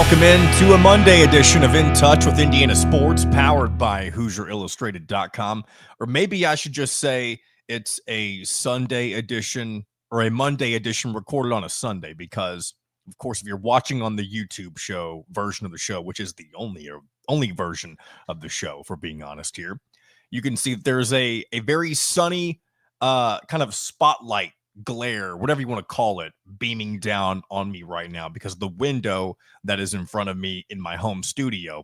Welcome into a Monday edition of In Touch with Indiana Sports, powered by HoosierIllustrated.com. Or maybe I should just say it's a Sunday edition or a Monday edition recorded on a Sunday because, of course, if you're watching on the YouTube show version of the show, which is the only version of the show, for being honest here, you can see there's a very sunny kind of spotlight glare, whatever you want to call it, beaming down on me right now because the window that is in front of me in my home studio,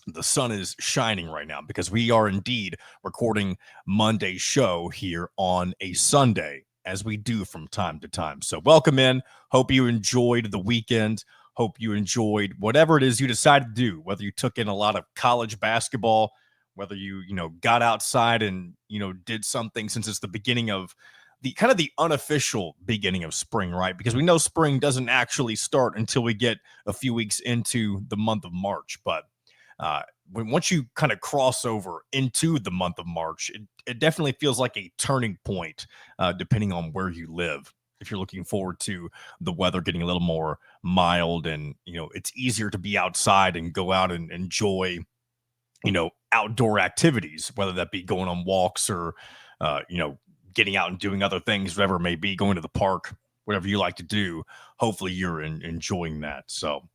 the sun is shining right now because we are indeed recording Monday's show here on a Sunday, as we do from time to time. So welcome in. Hope you enjoyed the weekend. Hope you enjoyed whatever it is you decided to do, whether you took in a lot of college basketball, whether you got outside and did something, since it's the beginning of the unofficial beginning of spring, right? Because we know spring doesn't actually start until we get a few weeks into the month of March. But once you kind of cross over into the month of March, it definitely feels like a turning point, depending on where you live. If you're looking forward to the weather getting a little more mild and, it's easier to be outside and go out and enjoy, outdoor activities, whether that be going on walks or, getting out and doing other things, whatever it may be, going to the park, whatever you like to do. Hopefully you're enjoying that. So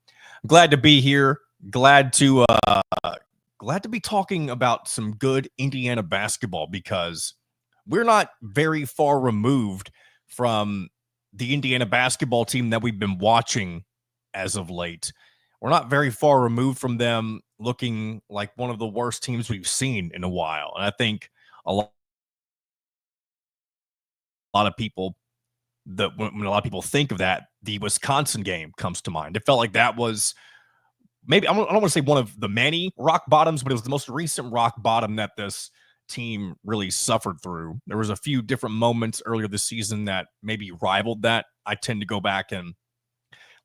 glad to be here. Glad to be talking about some good Indiana basketball because we're not very far removed from the Indiana basketball team that we've been watching as of late. We're not very far removed from them looking like one of the worst teams we've seen in a while. And I think a lot of people, when a lot of people think of that, the Wisconsin game comes to mind. It felt like that was maybe, I don't want to say one of the many rock bottoms, but it was the most recent rock bottom that this team really suffered through. There was a few different moments earlier this season that maybe rivaled that. I tend to go back and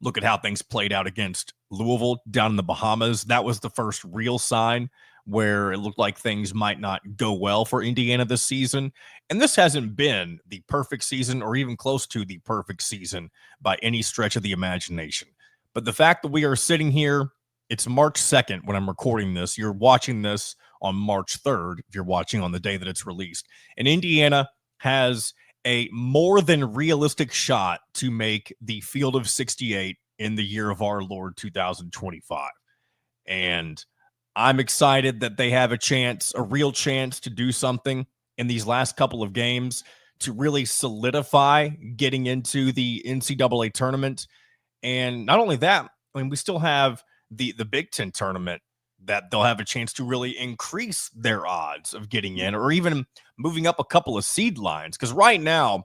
look at how things played out against Louisville down in the Bahamas. That was the first real sign where it looked like things might not go well for Indiana this season. And this hasn't been the perfect season or even close to the perfect season by any stretch of the imagination. But the fact that we are sitting here, it's March 2nd when I'm recording this. You're watching this on March 3rd, if you're watching on the day that it's released. And Indiana has a more than realistic shot to make the Field of 68 in the year of our Lord 2025. And I'm excited that they have a real chance to do something in these last couple of games to really solidify getting into the NCAA tournament. And not only that, I mean, we still have the Big Ten tournament that they'll have a chance to really increase their odds of getting in or even moving up a couple of seed lines. Because right now,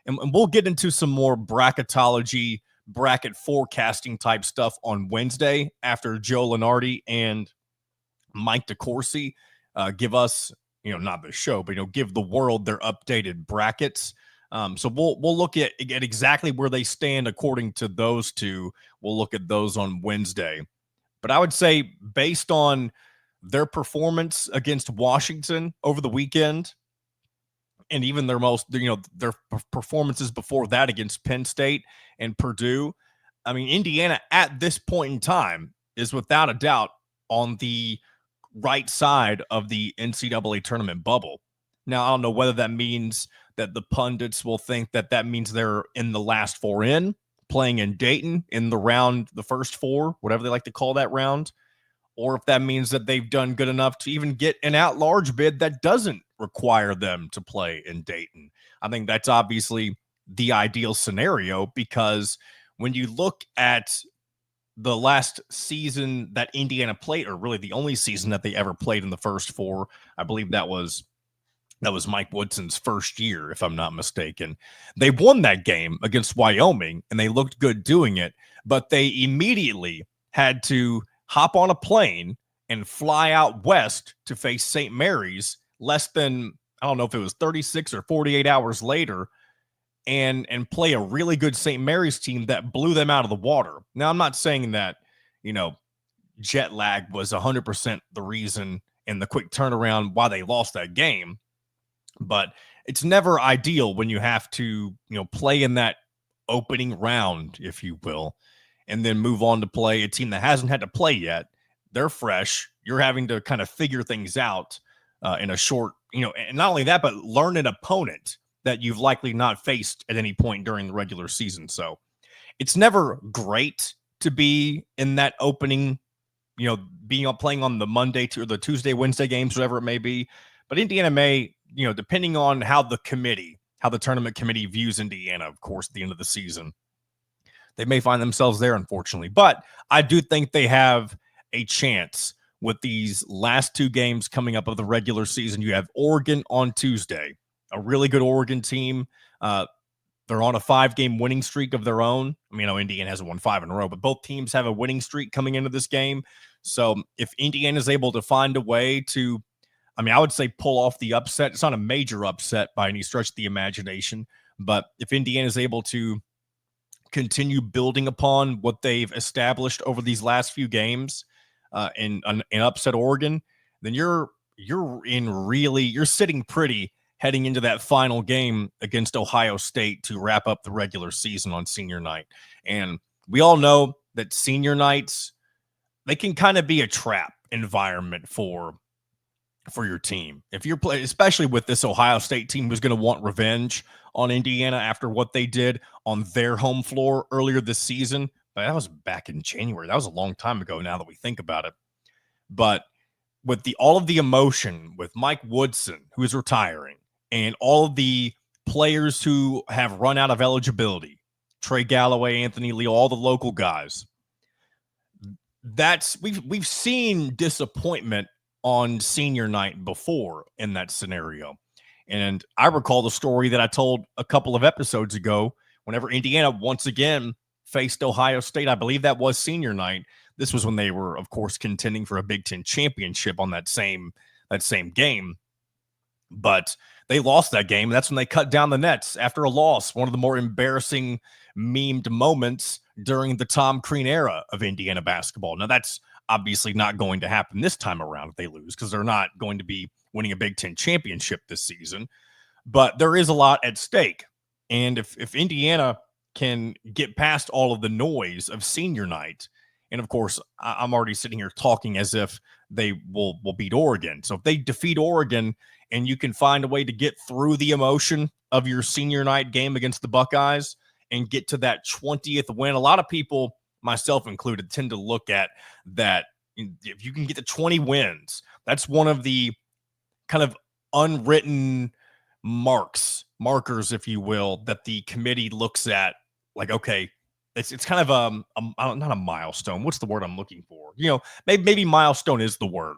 and we'll get into some more bracketology, bracket forecasting type stuff on Wednesday after Joe Lenardi and Mike DeCourcy give us, not the show, but, give the world their updated brackets. So we'll look at exactly where they stand according to those two. We'll look at those on Wednesday. But I would say based on their performance against Washington over the weekend and even their performances before that against Penn State and Purdue, I mean, Indiana at this point in time is without a doubt on the right side of the NCAA tournament bubble. Now, I don't know whether that means that the pundits will think that means they're in the last four in, playing in Dayton in the first four, whatever they like to call that round, or if that means that they've done good enough to even get an at-large bid that doesn't require them to play in Dayton. I think that's obviously the ideal scenario because when you look at the last season that Indiana played, or really the only season that they ever played in the first four, I believe that was Mike Woodson's first year, if I'm not mistaken. They won that game against Wyoming, and they looked good doing it, but they immediately had to hop on a plane and fly out west to face St. Mary's less than, I don't know if it was 36 or 48 hours later, and play a really good St. Mary's team that blew them out of the water. Now, I'm not saying that, jet lag was 100% the reason and the quick turnaround why they lost that game, but it's never ideal when you have to, play in that opening round, if you will, and then move on to play a team that hasn't had to play yet. They're fresh. You're having to kind of figure things out in a short, and not only that, but learn an opponent that you've likely not faced at any point during the regular season. So it's never great to be in that opening, playing on the Monday to the Tuesday, Wednesday games, whatever it may be. But Indiana may, depending on how the tournament committee views Indiana, of course, at the end of the season, they may find themselves there, unfortunately. But I do think they have a chance with these last two games coming up of the regular season. You have Oregon on Tuesday, a really good Oregon team. They're on a 5-game winning streak of their own. I mean, Indiana hasn't won 5 in a row, but both teams have a winning streak coming into this game. So if Indiana is able to find a way to, I would say pull off the upset. It's not a major upset by any stretch of the imagination, but if Indiana is able to continue building upon what they've established over these last few games and upset Oregon, then you're sitting pretty heading into that final game against Ohio State to wrap up the regular season on senior night. And we all know that senior nights, they can kind of be a trap environment for your team. If you're playing, especially with this Ohio State team who's going to want revenge on Indiana after what they did on their home floor earlier this season. But that was back in January. That was a long time ago now that we think about it. But with all of the emotion with Mike Woodson, who is retiring, and all of the players who have run out of eligibility, Trey Galloway, Anthony Leo, all the local guys, we've seen disappointment on senior night before in that scenario. And I recall the story that I told a couple of episodes ago whenever Indiana once again faced Ohio State. I believe that was senior night. This was when they were, of course, contending for a Big Ten championship on that same game. But they lost that game. That's when they cut down the nets after a loss. One of the more embarrassing memed moments during the Tom Crean era of Indiana basketball. Now, that's obviously not going to happen this time around if they lose, because they're not going to be winning a Big Ten championship this season. But there is a lot at stake. And if Indiana can get past all of the noise of senior night, and of course, I'm already sitting here talking as if they will beat Oregon. So if they defeat Oregon and you can find a way to get through the emotion of your senior night game against the Buckeyes and get to that 20th win, a lot of people, myself included, tend to look at that. If you can get to 20 wins, that's one of the kind of unwritten markers, if you will, that the committee looks at. Like, okay, it's kind of not a milestone. What's the word I'm looking for? Maybe milestone is the word.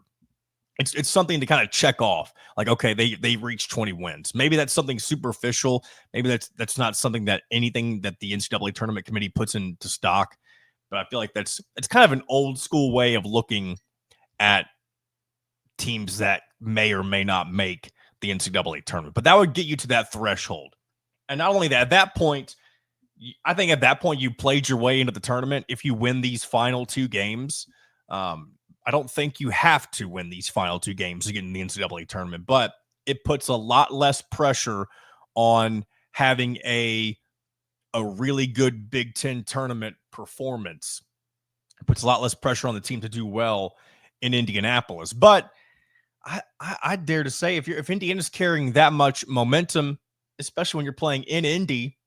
It's something to kind of check off. Like, okay, they reached 20 wins. Maybe that's something superficial. Maybe that's not something that anything that the NCAA tournament committee puts into stock. But I feel like it's kind of an old school way of looking at teams that may or may not make the NCAA tournament. But that would get you to that threshold. And not only that, at that point, I think at that point you played your way into the tournament. If you win these final two games, I don't think you have to win these final two games to get in the NCAA tournament, but it puts a lot less pressure on having a really good Big Ten tournament performance. It puts a lot less pressure on the team to do well in Indianapolis. But I dare to say, if Indiana's carrying that much momentum, especially when you're playing in Indy.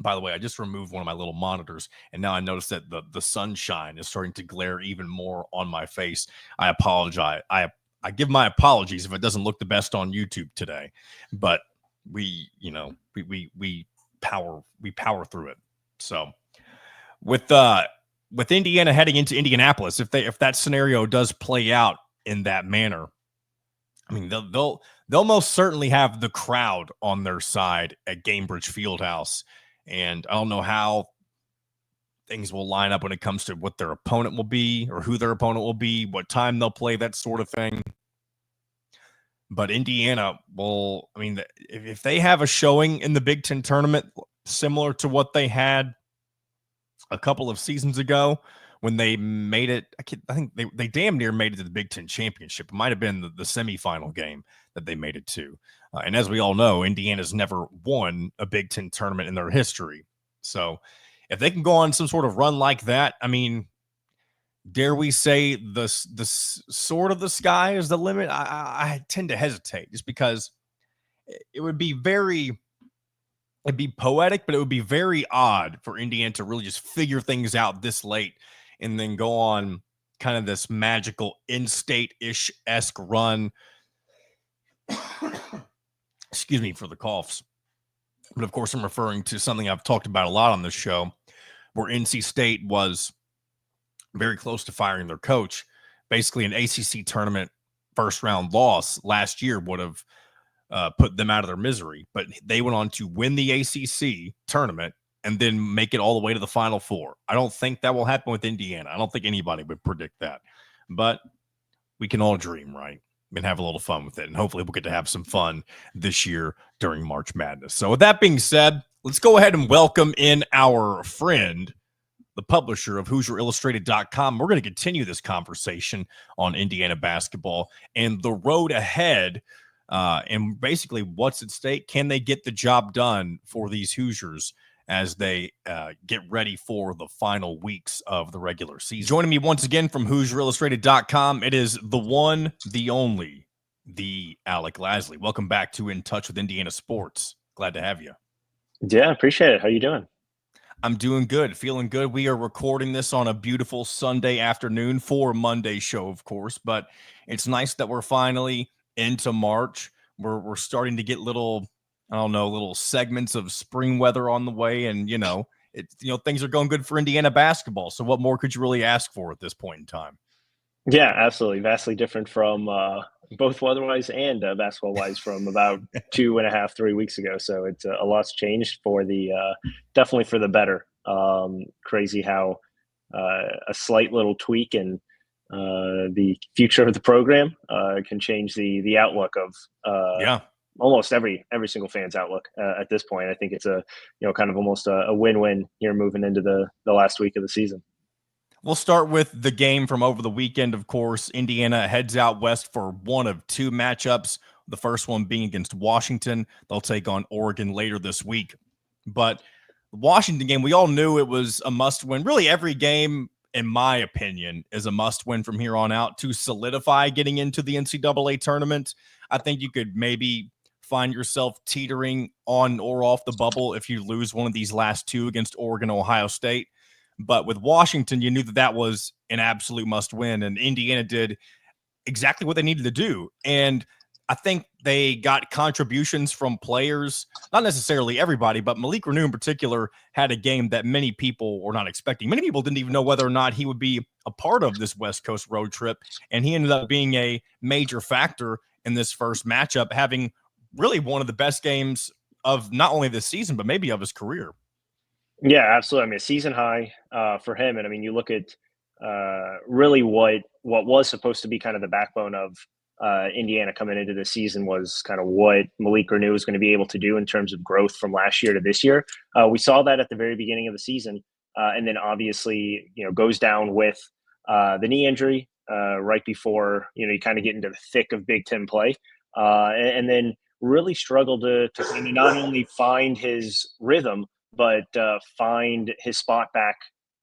By the way, I just removed one of my little monitors, and now I notice that the sunshine is starting to glare even more on my face. I apologize. I give my apologies if it doesn't look the best on YouTube today, but we power through it. So with Indiana heading into Indianapolis, if that scenario does play out in that manner, I mean, they'll most certainly have the crowd on their side at Gainbridge Fieldhouse. And I don't know how things will line up when it comes to what their opponent will be or who their opponent will be, what time they'll play, that sort of thing. But Indiana will, I mean, if they have a showing in the Big Ten tournament similar to what they had a couple of seasons ago when they made it, I think they damn near made it to the Big Ten championship. It might have been the semifinal game that they made it to. And as we all know, Indiana's never won a Big Ten tournament in their history. So if they can go on some sort of run like that, I mean, dare we say the sort of the sky is the limit? I tend to hesitate just because it would be it'd be poetic, but it would be very odd for Indiana to really just figure things out this late and then go on kind of this magical in-state-ish-esque run. Excuse me for the coughs. But of course, I'm referring to something I've talked about a lot on this show, where NC State was very close to firing their coach. Basically, an ACC tournament first-round loss last year would have put them out of their misery. But they went on to win the ACC tournament and then make it all the way to the Final Four. I don't think that will happen with Indiana. I don't think anybody would predict that. But we can all dream, right? And have a little fun with it. And hopefully we'll get to have some fun this year during March Madness. So with that being said, let's go ahead and welcome in our friend, the publisher of HoosierIllustrated.com. We're going to continue this conversation on Indiana basketball and the road ahead, and basically what's at stake. Can they get the job done for these Hoosiers as they get ready for the final weeks of the regular season? Joining me once again from HoosierIllustrated.com, it is the one, the only, the Alec Lasley. Welcome back to In Touch with Indiana Sports. Glad to have you. Yeah, appreciate it. How you doing? I'm doing good, feeling good. We are recording this on a beautiful Sunday afternoon for Monday's show, of course, but it's nice that we're finally into March. We're starting to get little segments of spring weather on the way, and things are going good for Indiana basketball. So what more could you really ask for at this point in time? Yeah, absolutely. Vastly different from both weather-wise and basketball-wise from about 2.5, 3 weeks ago. So it's a lot's changed for the definitely for the better. Crazy how a slight little tweak in the future of the program can change the outlook of almost every single fan's outlook at this point. I think it's kind of almost a win-win here moving into the last week of the season. We'll start with the game from over the weekend, of course. Indiana heads out west for one of two matchups, the first one being against Washington. They'll take on Oregon later this week. But the Washington game, we all knew it was a must-win. Really, every game, in my opinion, is a must-win from here on out to solidify getting into the NCAA tournament. I think you could maybe find yourself teetering on or off the bubble if you lose one of these last two against Oregon, Ohio State. But with Washington, you knew that was an absolute must win, and Indiana did exactly what they needed to do. And I think they got contributions from players, not necessarily everybody, but Malik Reneau in particular had a game that many people were not expecting. Many people didn't even know whether or not he would be a part of this West Coast road trip, and he ended up being a major factor in this first matchup, having really one of the best games of not only this season, but maybe of his career. Yeah, absolutely. I mean, a season high for him. And I mean, you look at really what was supposed to be kind of the backbone of Indiana coming into the season was kind of what Malik Reneau was going to be able to do in terms of growth from last year to this year. We saw that at the very beginning of the season. And then obviously, goes down with the knee injury right before, you kind of get into the thick of Big Ten play. And then really struggled to kind of not only find his rhythm, but find his spot back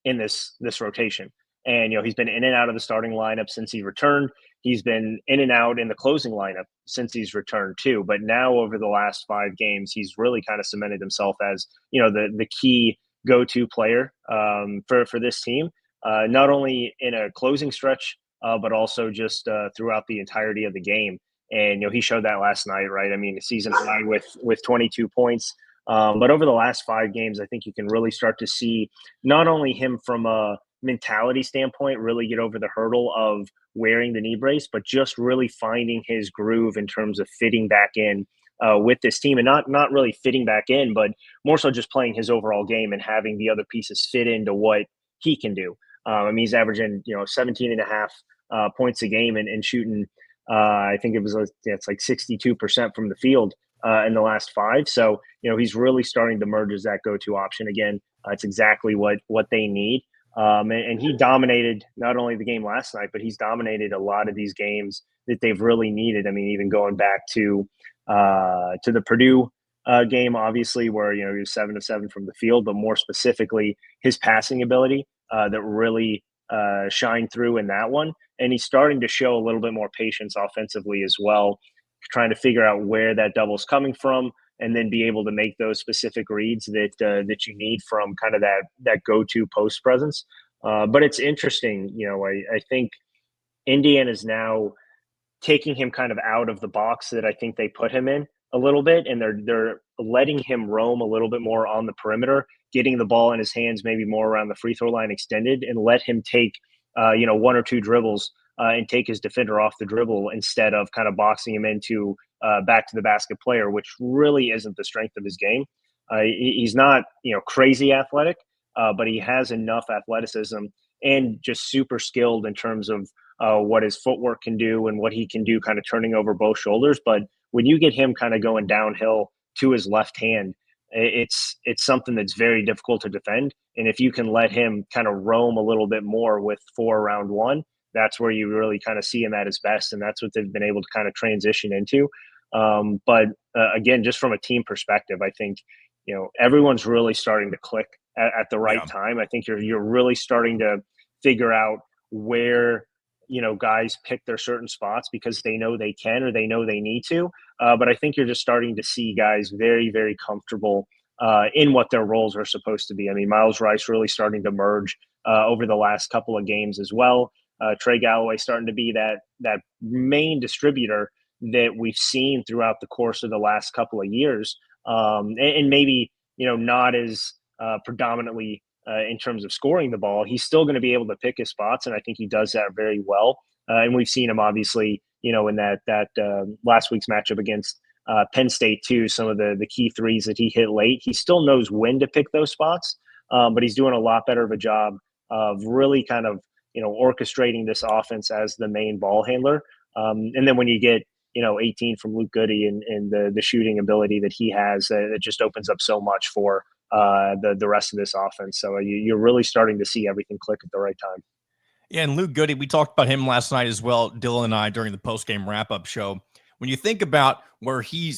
in this rotation. And, he's been in and out of the starting lineup since he returned. He's been in and out in the closing lineup since he's returned too. But now over the last 5 games, he's really kind of cemented himself as, the key go-to player for this team, not only in a closing stretch, but also just throughout the entirety of the game. And, he showed that last night, right? I mean, the season high with 22 points. But over the last 5 games, I think you can really start to see not only him from a mentality standpoint really get over the hurdle of wearing the knee brace, but just really finding his groove in terms of fitting back in with this team, and not really fitting back in, but more so just playing his overall game and having the other pieces fit into what he can do. I mean, he's averaging 17 and a half points a game and shooting. I think it's like 62% from the field in the last 5. So, he's really starting to merge as that go-to option again. It's exactly what they need. And he dominated not only the game last night, but he's dominated a lot of these games that they've really needed. I mean, even going back to the Purdue game, obviously, where he was 7 of 7 from the field, but more specifically his passing ability that really shined through in that one. And he's starting to show a little bit more patience offensively as well, trying to figure out where that double's coming from, and then be able to make those specific reads that you need from kind of that go-to post presence. But it's interesting, I think Indiana's now taking him kind of out of the box that I think they put him in a little bit, and they're letting him roam a little bit more on the perimeter, getting the ball in his hands, maybe more around the free throw line extended, and let him take one or two dribbles and take his defender off the dribble instead of kind of boxing him into back to the basket player, which really isn't the strength of his game. He's not crazy athletic, but he has enough athleticism and just super skilled in terms of what his footwork can do and what he can do kind of turning over both shoulders. But when you get him kind of going downhill to his left hand, it's something that's very difficult to defend. And if you can let him kind of roam a little bit more with 4 round 1, that's where you really kind of see him at his best. And that's what they've been able to kind of transition into. But again, just from a team perspective, I think, everyone's really starting to click at the right time. I think you're really starting to figure out where, guys pick their certain spots because they know they can or they know they need to. But I think you're just starting to see guys very, very comfortable in what their roles are supposed to be. I mean, Miles Rice really starting to merge over the last couple of games as well. Trey Galloway starting to be that main distributor that we've seen throughout the course of the last couple of years, and maybe not as predominantly in terms of scoring the ball. He's still going to be able to pick his spots, and I think he does that very well. And we've seen him obviously, in that last week's matchup against Penn State too. Some of the key threes that he hit late, he still knows when to pick those spots, but he's doing a lot better of a job of really kind of orchestrating this offense as the main ball handler. And then when you get 18 from Luke Goody and the shooting ability that he has, it just opens up so much for the rest of this offense. So you're really starting to see everything click at the right time. Yeah, and Luke Goody, we talked about him last night as well, Dylan and I, during the post-game wrap-up show. When you think about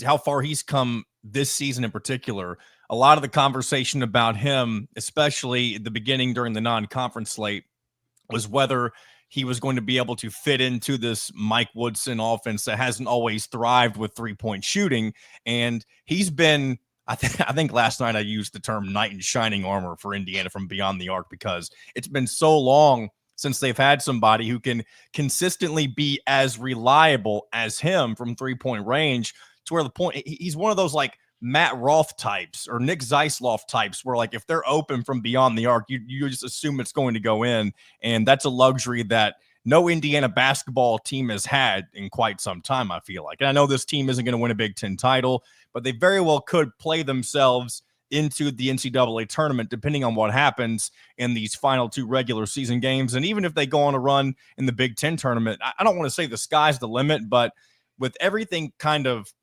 how far he's come this season in particular, a lot of the conversation about him, especially at the beginning during the non-conference slate, was whether he was going to be able to fit into this Mike Woodson offense that hasn't always thrived with three-point shooting. And he's been, I think last night I used the term knight in shining armor for Indiana from beyond the arc, because it's been so long since they've had somebody who can consistently be as reliable as him from three-point range, to where the point he's one of those like Matt Roth types or Nick Zeisloff types where, like, if they're open from beyond the arc, you just assume it's going to go in. And that's a luxury that no Indiana basketball team has had in quite some time, I feel like. And I know this team isn't going to win a Big Ten title, but they very well could play themselves into the NCAA tournament, depending on what happens in these final 2 regular season games. And even if they go on a run in the Big Ten tournament, I don't want to say the sky's the limit, but with everything kind of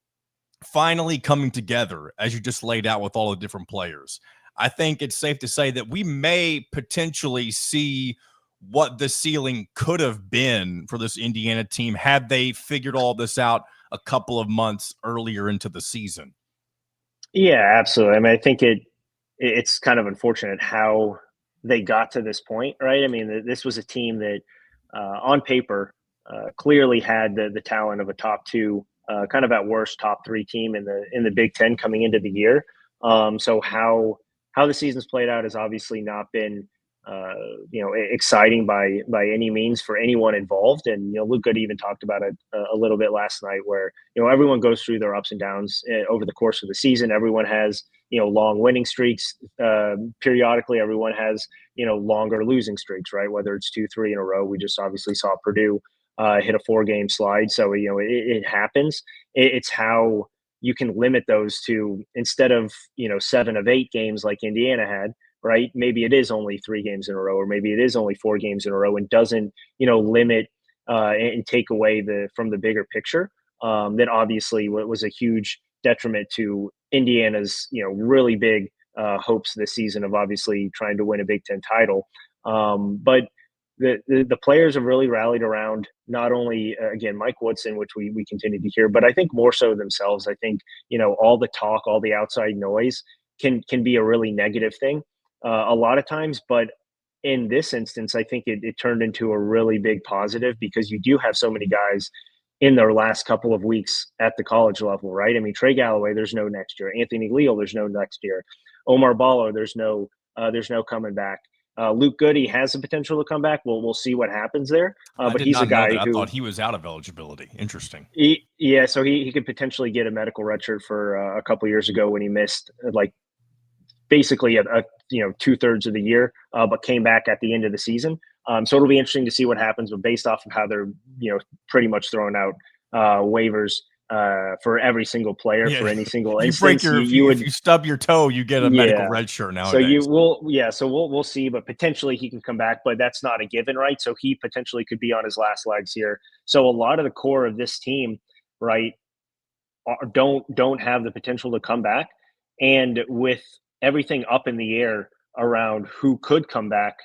finally coming together, as you just laid out with all the different players, I think it's safe to say that we may potentially see what the ceiling could have been for this Indiana team had they figured all this out a couple of months earlier into the season. Yeah, absolutely. I mean, I think it's kind of unfortunate how they got to this point, right? I mean, this was a team that on paper clearly had the talent of a top 2, kind of at worst top 3 team in the Big Ten coming into the year. So how the season's played out has obviously not been exciting by any means for anyone involved. And Luke Good even talked about it a little bit last night, where everyone goes through their ups and downs over the course of the season. Everyone has long winning streaks. Periodically, everyone has longer losing streaks, right? Whether it's 2-3 in a row. We just obviously saw Purdue hit a 4-game slide, so it happens. It's how you can limit those to, instead of 7 of 8 games like Indiana had, right? Maybe it is only 3 games in a row, or maybe it is only 4 games in a row, and doesn't limit and take away from the bigger picture. That obviously was a huge detriment to Indiana's really big hopes this season of obviously trying to win a Big Ten title. But the players have really rallied around not only again Mike Woodson, which we continue to hear, but I think more so themselves. I think all the talk, all the outside noise can be a really negative thing a lot of times, but in this instance, I think it turned into a really big positive because you do have so many guys in their last couple of weeks at the college level, right? I mean, Trey Galloway, there's no next year. Anthony Leal, there's no next year. Omar Ballo, there's no coming back. Luke Goody has the potential to come back. We'll see what happens there. But he's a guy I who thought he was out of eligibility. Interesting. So he could potentially get a medical redshirt for a couple years ago when he missed basically a 2/3 of the year, but came back at the end of the season. So it'll be interesting to see what happens. But based off of how they're pretty much throwing out waivers for every single player for any single instance. If you stub your toe, you get a medical red shirt nowadays. So we'll see, but potentially he can come back, but that's not a given, right? So he potentially could be on his last legs here. So a lot of the core of this team, right, don't have the potential to come back. And with everything up in the air around who could come back,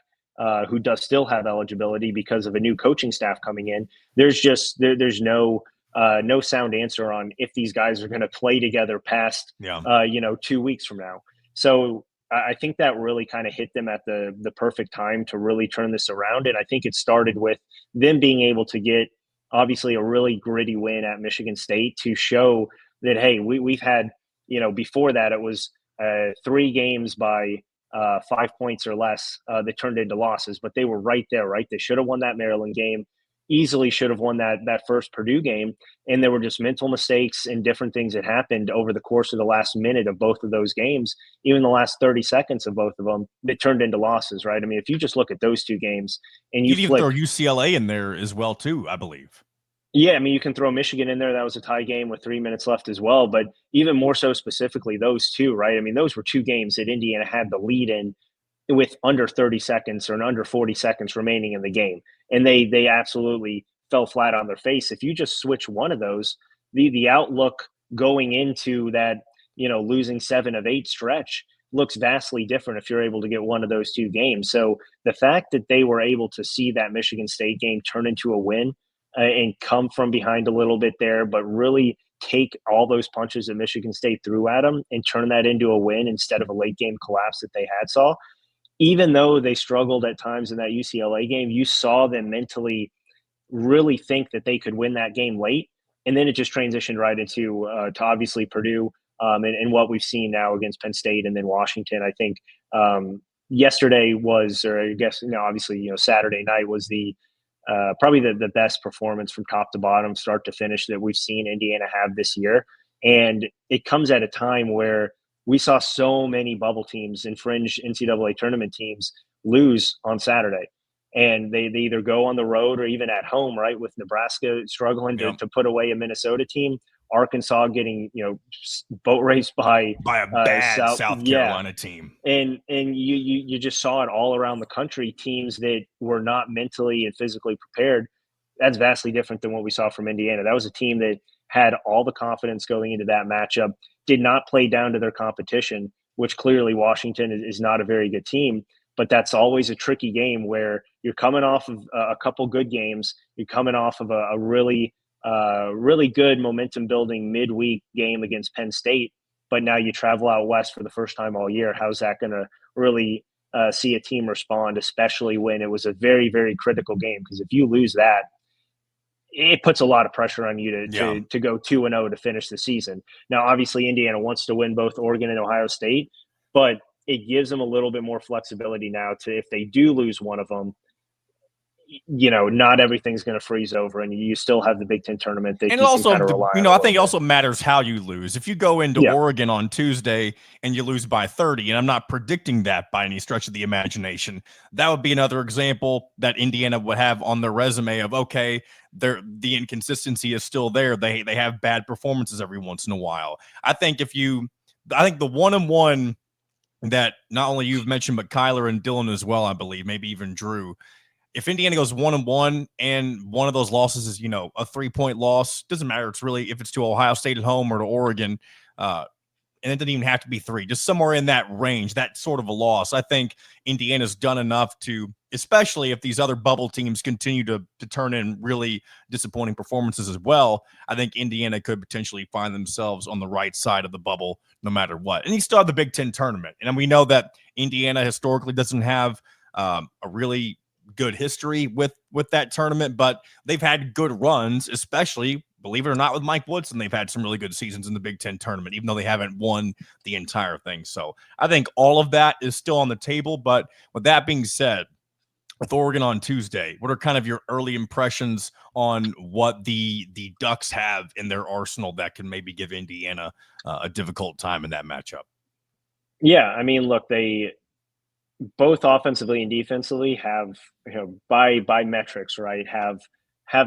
who does still have eligibility because of a new coaching staff coming in, there's no sound answer on if these guys are going to play together past 2 weeks from now. So I think that really kind of hit them at the perfect time to really turn this around. And I think it started with them being able to get obviously a really gritty win at Michigan State to show that, hey, we've had, before that it was 3 games by 5 points or less that turned into losses, but they were right there, right? They should have won that Maryland game, easily should have won that first Purdue game. And there were just mental mistakes and different things that happened over the course of the last minute of both of those games, even the last 30 seconds of both of them, that turned into losses, right? I mean, if you just look at those 2 games and you even throw UCLA in there as well too, I believe. Yeah, I mean, you can throw Michigan in there. That was a tie game with 3 minutes left as well. But even more so specifically, those 2, right? I mean, those were 2 games that Indiana had the lead in with under 30 seconds or under 40 seconds remaining in the game. And they absolutely fell flat on their face. If you just switch one of those, the outlook going into that, losing 7 of 8 stretch looks vastly different if you're able to get one of those 2 games. So the fact that they were able to see that Michigan State game turn into a win, and come from behind a little bit there, but really take all those punches that Michigan State threw at them and turn that into a win instead of a late game collapse that they saw. Even though they struggled at times in that UCLA game, you saw them mentally really think that they could win that game late. And then it just transitioned right into to obviously Purdue and what we've seen now against Penn State and then Washington. I think yesterday was, or I guess, obviously, Saturday night was probably the best performance from top to bottom, start to finish, that we've seen Indiana have this year. And it comes at a time where we saw so many bubble teams and fringe NCAA tournament teams lose on Saturday. And they either go on the road or even at home, right, with Nebraska struggling to put away a Minnesota team, Arkansas getting, boat raced by a bad South Carolina team. And you just saw it all around the country, teams that were not mentally and physically prepared. That's vastly different than what we saw from Indiana. That was a team that had all the confidence going into that matchup, did not play down to their competition, which clearly Washington is not a very good team. But that's always a tricky game where you're coming off of a couple good games. You're coming off of a really good momentum building midweek game against Penn State. But now you travel out west for the first time all year. How's that going to really see a team respond, especially when it was a very, very critical game? Because if you lose that, it puts a lot of pressure on you to go 2-0 to finish the season. Now, obviously, Indiana wants to win both Oregon and Ohio State, but it gives them a little bit more flexibility now to, if they do lose one of them, not everything's going to freeze over, and you still have the Big Ten tournament that and you also, can kind of rely on. I think it also matters how you lose. If you go into Oregon on Tuesday and you lose by 30, and I'm not predicting that by any stretch of the imagination, that would be another example that Indiana would have on their resume of, okay, the inconsistency is still there. They have bad performances every once in a while. I think the 1-1 that not only you've mentioned, but Kyler and Dylan as well, I believe, maybe even Drew. If Indiana goes 1-1 and one of those losses is, a 3-point loss, doesn't matter. It's really if it's to Ohio State at home or to Oregon. and it didn't even have to be 3, just somewhere in that range, that sort of a loss. I think Indiana's done enough to, especially if these other bubble teams continue to turn in really disappointing performances as well, I think Indiana could potentially find themselves on the right side of the bubble no matter what. And you still have the Big Ten tournament. And we know that Indiana historically doesn't have a really good history with that tournament, but they've had good runs, especially, believe it or not, with Mike Woodson. They've had some really good seasons in the Big Ten tournament, even though they haven't won the entire thing. So I think all of that is still on the table. But with that being said, with Oregon on Tuesday, what are kind of your early impressions on what the Ducks have in their arsenal that can maybe give Indiana a difficult time in that matchup? Yeah, I mean, look, they both offensively and defensively have, by metrics, right, have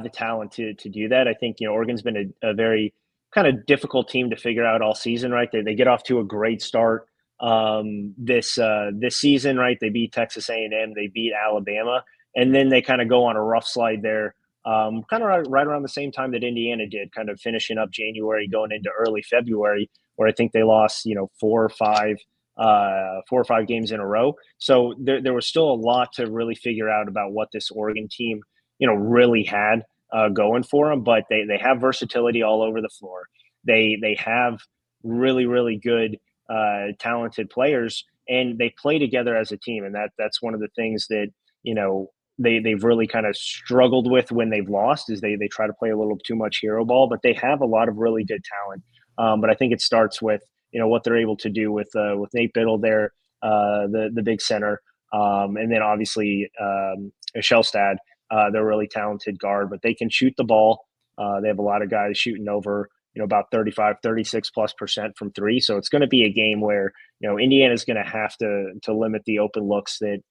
the talent to do that. I think, Oregon's been a very kind of difficult team to figure out all season, right? They get off to a great start this season, right? They beat Texas A&M, they beat Alabama, and then they kind of go on a rough slide there, kind of right around the same time that Indiana did, kind of finishing up January, going into early February, where I think they lost, 4 or 5 games in a row. So there was still a lot to really figure out about what this Oregon team, really had going for them. But they have versatility all over the floor. They have really, really good, talented players, and they play together as a team. And that's one of the things that, they've really kind of struggled with when they've lost, is they try to play a little too much hero ball, but they have a lot of really good talent. But I think it starts with, what they're able to do with Nate Biddle there, the big center, and then obviously Shellstad, they're a really talented guard, but they can shoot the ball. They have a lot of guys shooting over, about 36% from 3. So it's going to be a game where, Indiana's going to have to limit the open looks that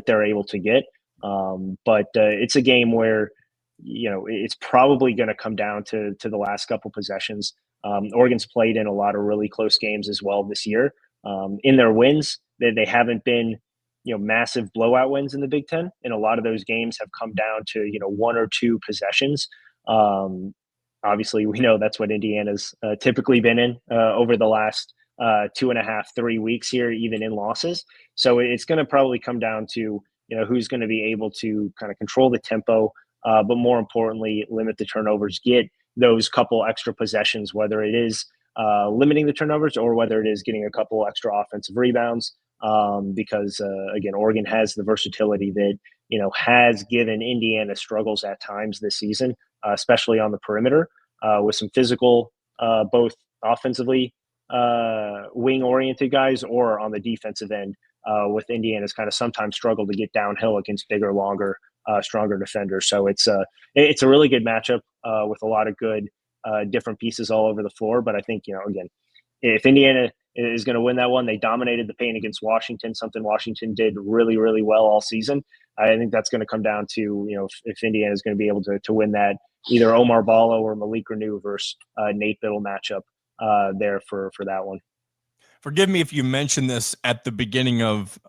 they're able to get. But it's a game where, it's probably going to come down to the last couple possessions. Oregon's played in a lot of really close games as well this year. In their wins, they haven't been, massive blowout wins in the Big Ten, and a lot of those games have come down to, 1 or 2 possessions. Obviously, we know that's what Indiana's typically been in over the last 2.5, 3 weeks here, even in losses. So it's going to probably come down to, who's going to be able to kind of control the tempo, but more importantly, limit the turnovers, get those couple extra possessions, whether it is limiting the turnovers or whether it is getting a couple extra offensive rebounds. Because again, Oregon has the versatility that, has given Indiana struggles at times this season, especially on the perimeter, with some physical, both offensively wing-oriented guys, or on the defensive end, with Indiana's kind of sometimes struggle to get downhill against bigger, longer, stronger defenders. So it's a really good matchup with a lot of good different pieces all over the floor. But I think, again, if Indiana is going to win that one, they dominated the paint against Washington, something Washington did really, really well all season. I think that's going to come down to, if Indiana is going to be able to win that, either Omar Ballo or Malik Renew versus Nate Biddle matchup there for that one. Forgive me if you mentioned this at the beginning of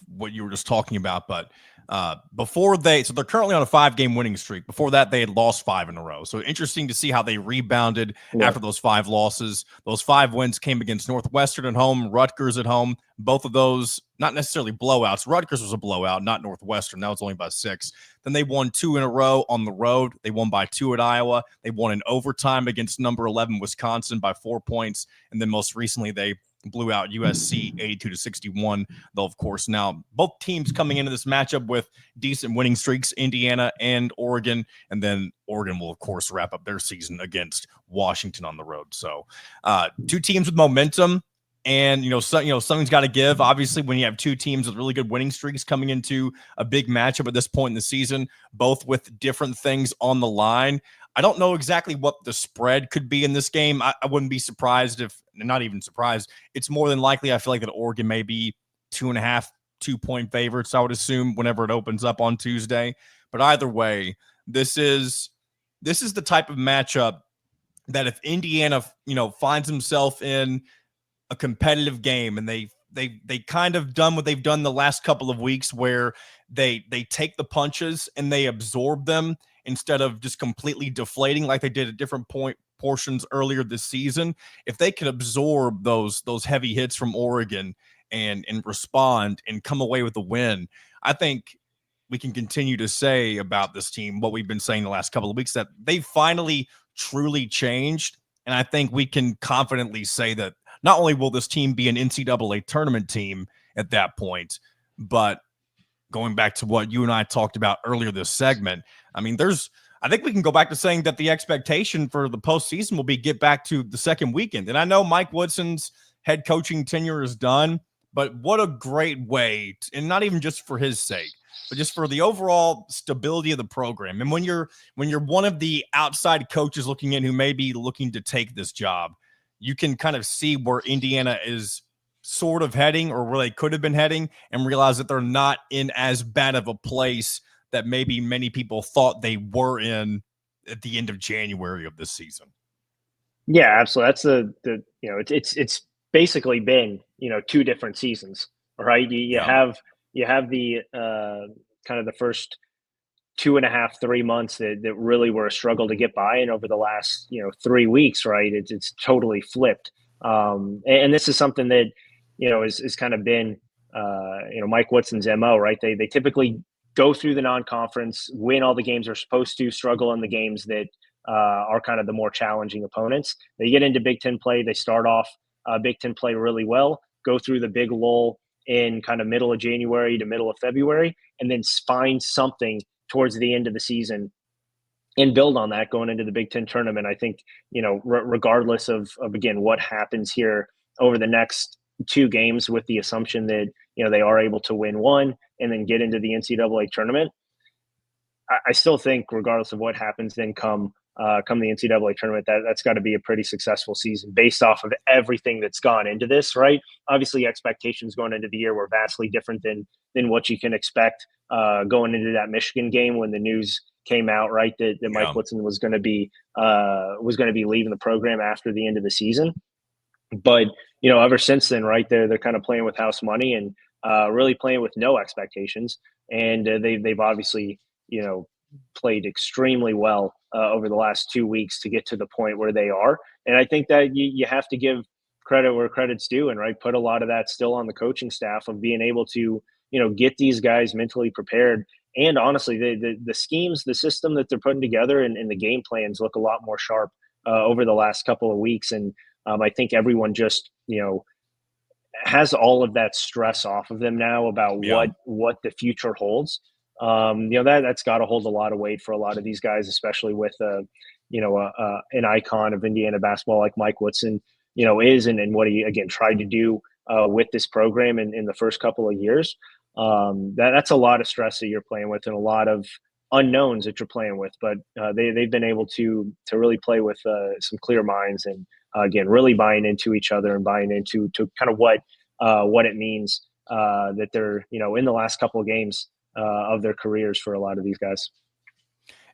what you were just talking about, but so they're currently on a 5-game winning streak. Before that, they had lost 5 in a row. So interesting to see how they rebounded after those 5 losses. Those 5 wins came against Northwestern at home, Rutgers at home. Both of those, not necessarily blowouts. Rutgers was a blowout, not Northwestern. That was only by 6. Then they won 2 in a row on the road. They won by 2 at Iowa. They won in overtime against number 11 Wisconsin by 4 points. And then most recently, they blew out USC 82-61. Though, of course, now both teams coming into this matchup with decent winning streaks, Indiana and Oregon. And then Oregon will, of course, wrap up their season against Washington on the road. So 2 teams with momentum. And, something's got to give. Obviously, when you have 2 teams with really good winning streaks coming into a big matchup at this point in the season, both with different things on the line, I don't know exactly what the spread could be in this game. I wouldn't be surprised not even surprised. It's more than likely, I feel like, that Oregon may be 2.5, 2-point favorites, I would assume, whenever it opens up on Tuesday. But either way, this is the type of matchup that if Indiana, finds himself in a competitive game, and they kind of done what they've done the last couple of weeks, where they take the punches and they absorb them instead of just completely deflating like they did at different portions earlier this season, if they could absorb those heavy hits from Oregon and respond and come away with a win, I think we can continue to say about this team what we've been saying the last couple of weeks, that they finally truly changed. And I think we can confidently say that not only will this team be an NCAA tournament team at that point, but going back to what you and I talked about earlier this segment, I mean, I think we can go back to saying that the expectation for the postseason will be get back to the second weekend. And I know Mike Woodson's head coaching tenure is done, but what a great way, and not even just for his sake, but just for the overall stability of the program. And when you're one of the outside coaches looking in who may be looking to take this job, you can kind of see where Indiana is sort of heading, or where they could have been heading, and realize that they're not in as bad of a place that maybe many people thought they were in at the end of January of this season. Yeah, absolutely. That's the it's basically been 2 different seasons, right? You have the kind of the first 2.5, 3 months that really were a struggle to get by, and over the last 3 weeks, right, it's totally flipped. And this is something that is kind of been Mike Woodson's MO, right? They typically go through the non-conference, win all the games they're supposed to, struggle in the games that are kind of the more challenging opponents. They get into Big Ten play. They start off Big Ten play really well, go through the big lull in kind of middle of January to middle of February, and then find something towards the end of the season and build on that going into the Big Ten tournament. I think, regardless of again, what happens here over the next 2 games, with the assumption that, they are able to win one and then get into the NCAA tournament, I still think regardless of what happens, then come the NCAA tournament, that's got to be a pretty successful season based off of everything that's gone into this, right? Obviously, expectations going into the year were vastly different than what you can expect going into that Michigan game when the news came out, right, that Mike Woodson was going to be leaving the program after the end of the season. But ever since then, right, they're kind of playing with house money and really playing with no expectations, and they've obviously played extremely well over the last 2 weeks to get to the point where they are. And I think that you have to give credit where credit's due, and right, put a lot of that still on the coaching staff of being able to get these guys mentally prepared. And honestly, the schemes, the system that they're putting together, and the game plans look a lot more sharp over the last couple of weeks. And I think everyone just has all of that stress off of them now about what the future holds. That's got to hold a lot of weight for a lot of these guys, especially with an icon of Indiana basketball like Mike Woodson is, and what he again tried to do with this program in the first couple of years. That's a lot of stress that you're playing with, and a lot of unknowns that you're playing with. But they've been able to really play with some clear minds, and again, really buying into each other and buying into kind of what it means that they're in the last couple of games of their careers for a lot of these guys.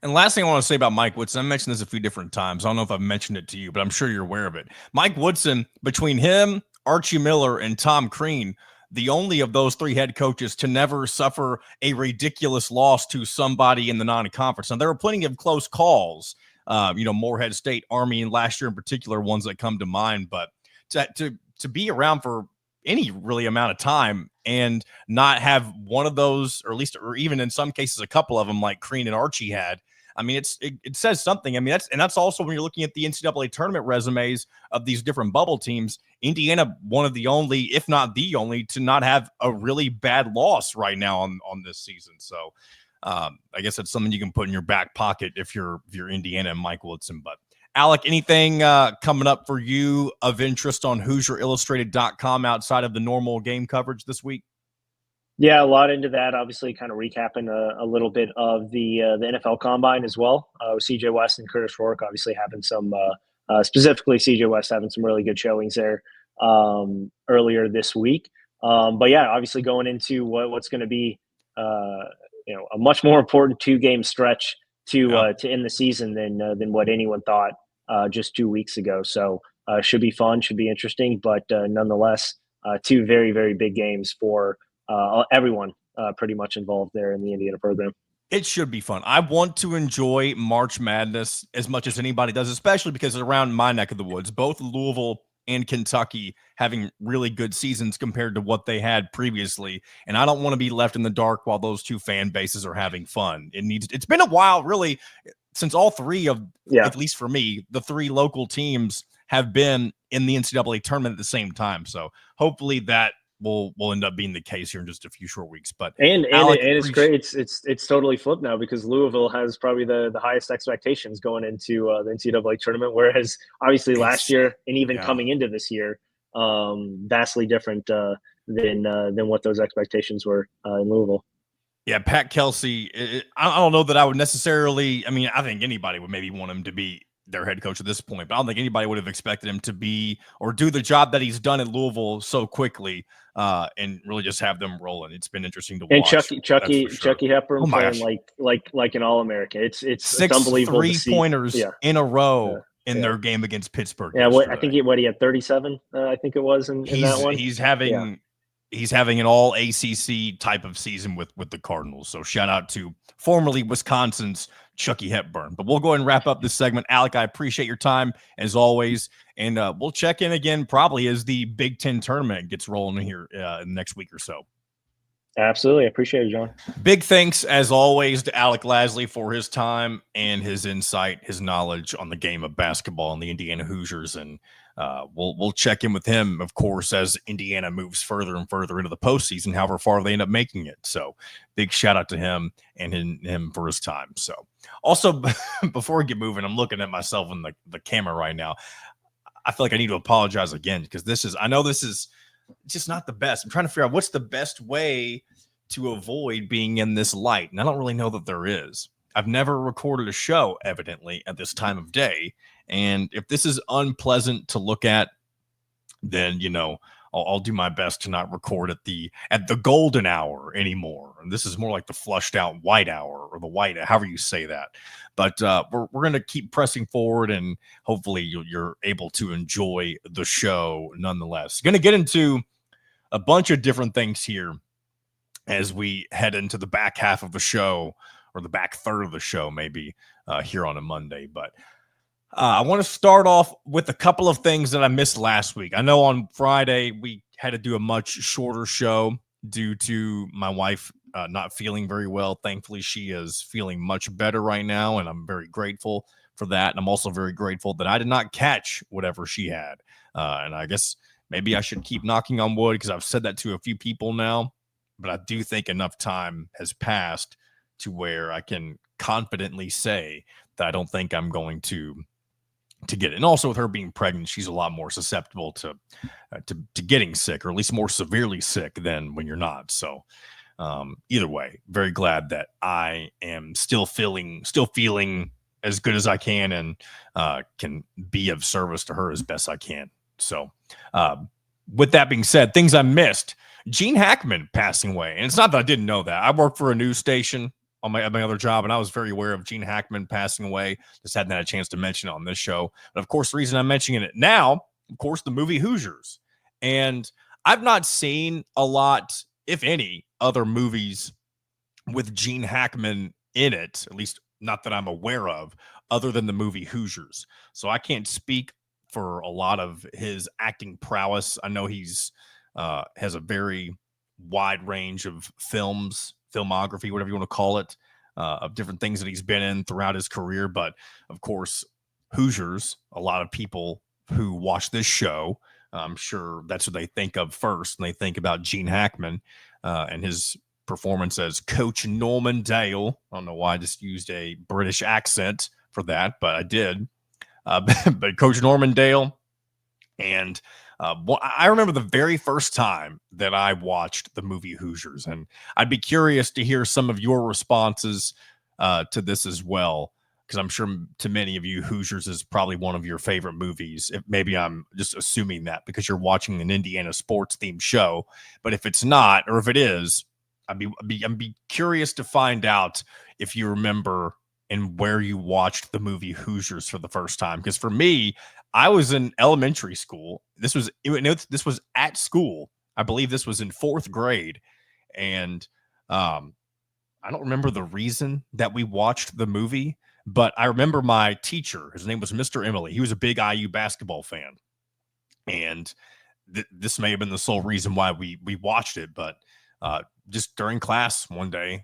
And last thing I want to say about Mike Woodson, I mentioned this a few different times. I don't know if I've mentioned it to you, but I'm sure you're aware of it. Mike Woodson, between him, Archie Miller, and Tom Crean, the only of those 3 head coaches to never suffer a ridiculous loss to somebody in the non-conference. Now, there were plenty of close calls, Morehead State, Army, and last year in particular, ones that come to mind. But to be around for any really amount of time and not have one of those, or even in some cases, a couple of them like Crean and Archie had, I mean, it says something. I mean, that's also when you're looking at the NCAA tournament resumes of these different bubble teams. Indiana, one of the only, if not the only, to not have a really bad loss right now on this season. So I guess that's something you can put in your back pocket if you're Indiana and Mike Woodson. But Alec, anything coming up for you of interest on HoosierIllustrated.com outside of the normal game coverage this week? Yeah, a lot into that. Obviously, kind of recapping a little bit of the NFL Combine as well. With CJ West and Kurtis Rourke obviously having some, specifically CJ West having some really good showings there earlier this week. But yeah, obviously going into what's going to be a much more important 2-game stretch to end the season than what anyone thought just 2 weeks ago. So should be fun, should be interesting, but nonetheless, 2 very, very big games for everyone pretty much involved there in the Indiana program. It should be fun. I want to enjoy March Madness as much as anybody does, especially because it's around my neck of the woods. Both Louisville and Kentucky having really good seasons compared to what they had previously. And I don't want to be left in the dark while those two fan bases are having fun. It's been a while, really, since all three of, at least for me, the three local teams have been in the NCAA tournament at the same time. So hopefully that will end up being the case here in just a few short weeks. But Alec, it's great. It's totally flipped now because Louisville has probably the highest expectations going into the NCAA tournament, whereas obviously last year and even coming into this year, vastly different than what those expectations were in Louisville. Yeah, Pat Kelsey. I don't know that I would necessarily. I mean, I think anybody would maybe want him to be their head coach at this point, but I don't think anybody would have expected him to be or do the job that he's done at Louisville so quickly, and really just have them rolling. It's been interesting to watch. And Chucky Hepburn playing like an All-American. It's unbelievable. 3-pointers in a row in their game against Pittsburgh. Yeah, I think he had 37. I think it was in that one. He's having an all ACC type of season with the Cardinals. So shout out to formerly Wisconsin's Chucky Hepburn. But we'll go ahead and wrap up this segment. Alec, I appreciate your time as always. And we'll check in again probably as the Big Ten tournament gets rolling here in the next week or so. Absolutely. I appreciate it, John. Big thanks, as always, to Alec Lasley for his time and his insight, his knowledge on the game of basketball and the Indiana Hoosiers. And we'll check in with him, of course, as Indiana moves further and further into the postseason, however far they end up making it. So big shout out to him and him for his time. So also, before we get moving, I'm looking at myself in the camera right now. I feel like I need to apologize again because I know this is just not the best. I'm trying to figure out what's the best way to avoid being in this light. And I don't really know that there is. I've never recorded a show, evidently, at this time of day. And if this is unpleasant to look at, then, I'll do my best to not record at the golden hour anymore. And this is more like the flushed out white hour or the white, however you say that. But we're going to keep pressing forward, and hopefully you're able to enjoy the show nonetheless. Going to get into a bunch of different things here as we head into the back half of the show, or the back third of the show, maybe here on a Monday. But I want to start off with a couple of things that I missed last week. I know on Friday we had to do a much shorter show due to my wife not feeling very well. Thankfully, she is feeling much better right now, and I'm very grateful for that. And I'm also very grateful that I did not catch whatever she had. And I guess maybe I should keep knocking on wood because I've said that to a few people now, but I do think enough time has passed to where I can confidently say that I don't think I'm going to get it. And also with her being pregnant, she's a lot more susceptible to getting sick, or at least more severely sick than when you're not. So either way, very glad that I am still feeling as good as I can, and can be of service to her as best I can. So with that being said, things I missed: Gene Hackman passing away. And it's not that I didn't know that. I work for a news station on my other job, and I was very aware of Gene Hackman passing away. Just hadn't had a chance to mention it on this show. But of course, the reason I'm mentioning it now, of course, the movie Hoosiers. And I've not seen a lot, if any, other movies with Gene Hackman in it, at least not that I'm aware of, other than the movie Hoosiers. So I can't speak for a lot of his acting prowess. I know he's has a very wide range of filmography, whatever you want to call it, of different things that he's been in throughout his career. But of course, Hoosiers, a lot of people who watch this show, I'm sure that's what they think of first. And they think about Gene Hackman and his performance as Coach Norman Dale. I don't know why I just used a British accent for that, but I did. But Coach Norman Dale. And I remember the very first time that I watched the movie Hoosiers, and I'd be curious to hear some of your responses to this as well, because I'm sure to many of you, Hoosiers is probably one of your favorite movies. Maybe I'm just assuming that because you're watching an Indiana sports themed show, but if it's not, or if it is, I'd be curious to find out if you remember and where you watched the movie Hoosiers for the first time. Because for me, I was in elementary school. This was at school. I believe this was in 4th grade. And I I don't remember the reason that we watched the movie, but I remember my teacher, his name was Mr. Emily. He was a big IU basketball fan. And this may have been the sole reason why we watched it, but just during class one day,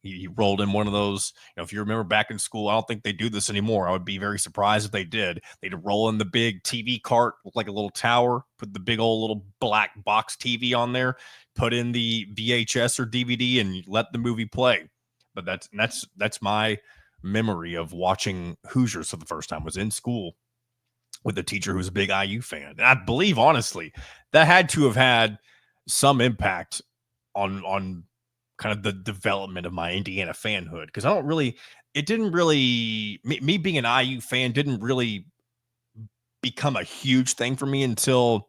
he rolled in one of those. If you remember back in school, I don't think they do this anymore. I would be very surprised if they did. They'd roll in the big TV cart, look like a little tower, put the big old little black box TV on there, put in the VHS or DVD, and let the movie play. But that's my memory of watching Hoosiers for the first time, was in school with a teacher who's a big IU fan. And I believe, honestly, that had to have had some impact on kind of the development of my Indiana fanhood. Because me being an IU fan didn't really become a huge thing for me until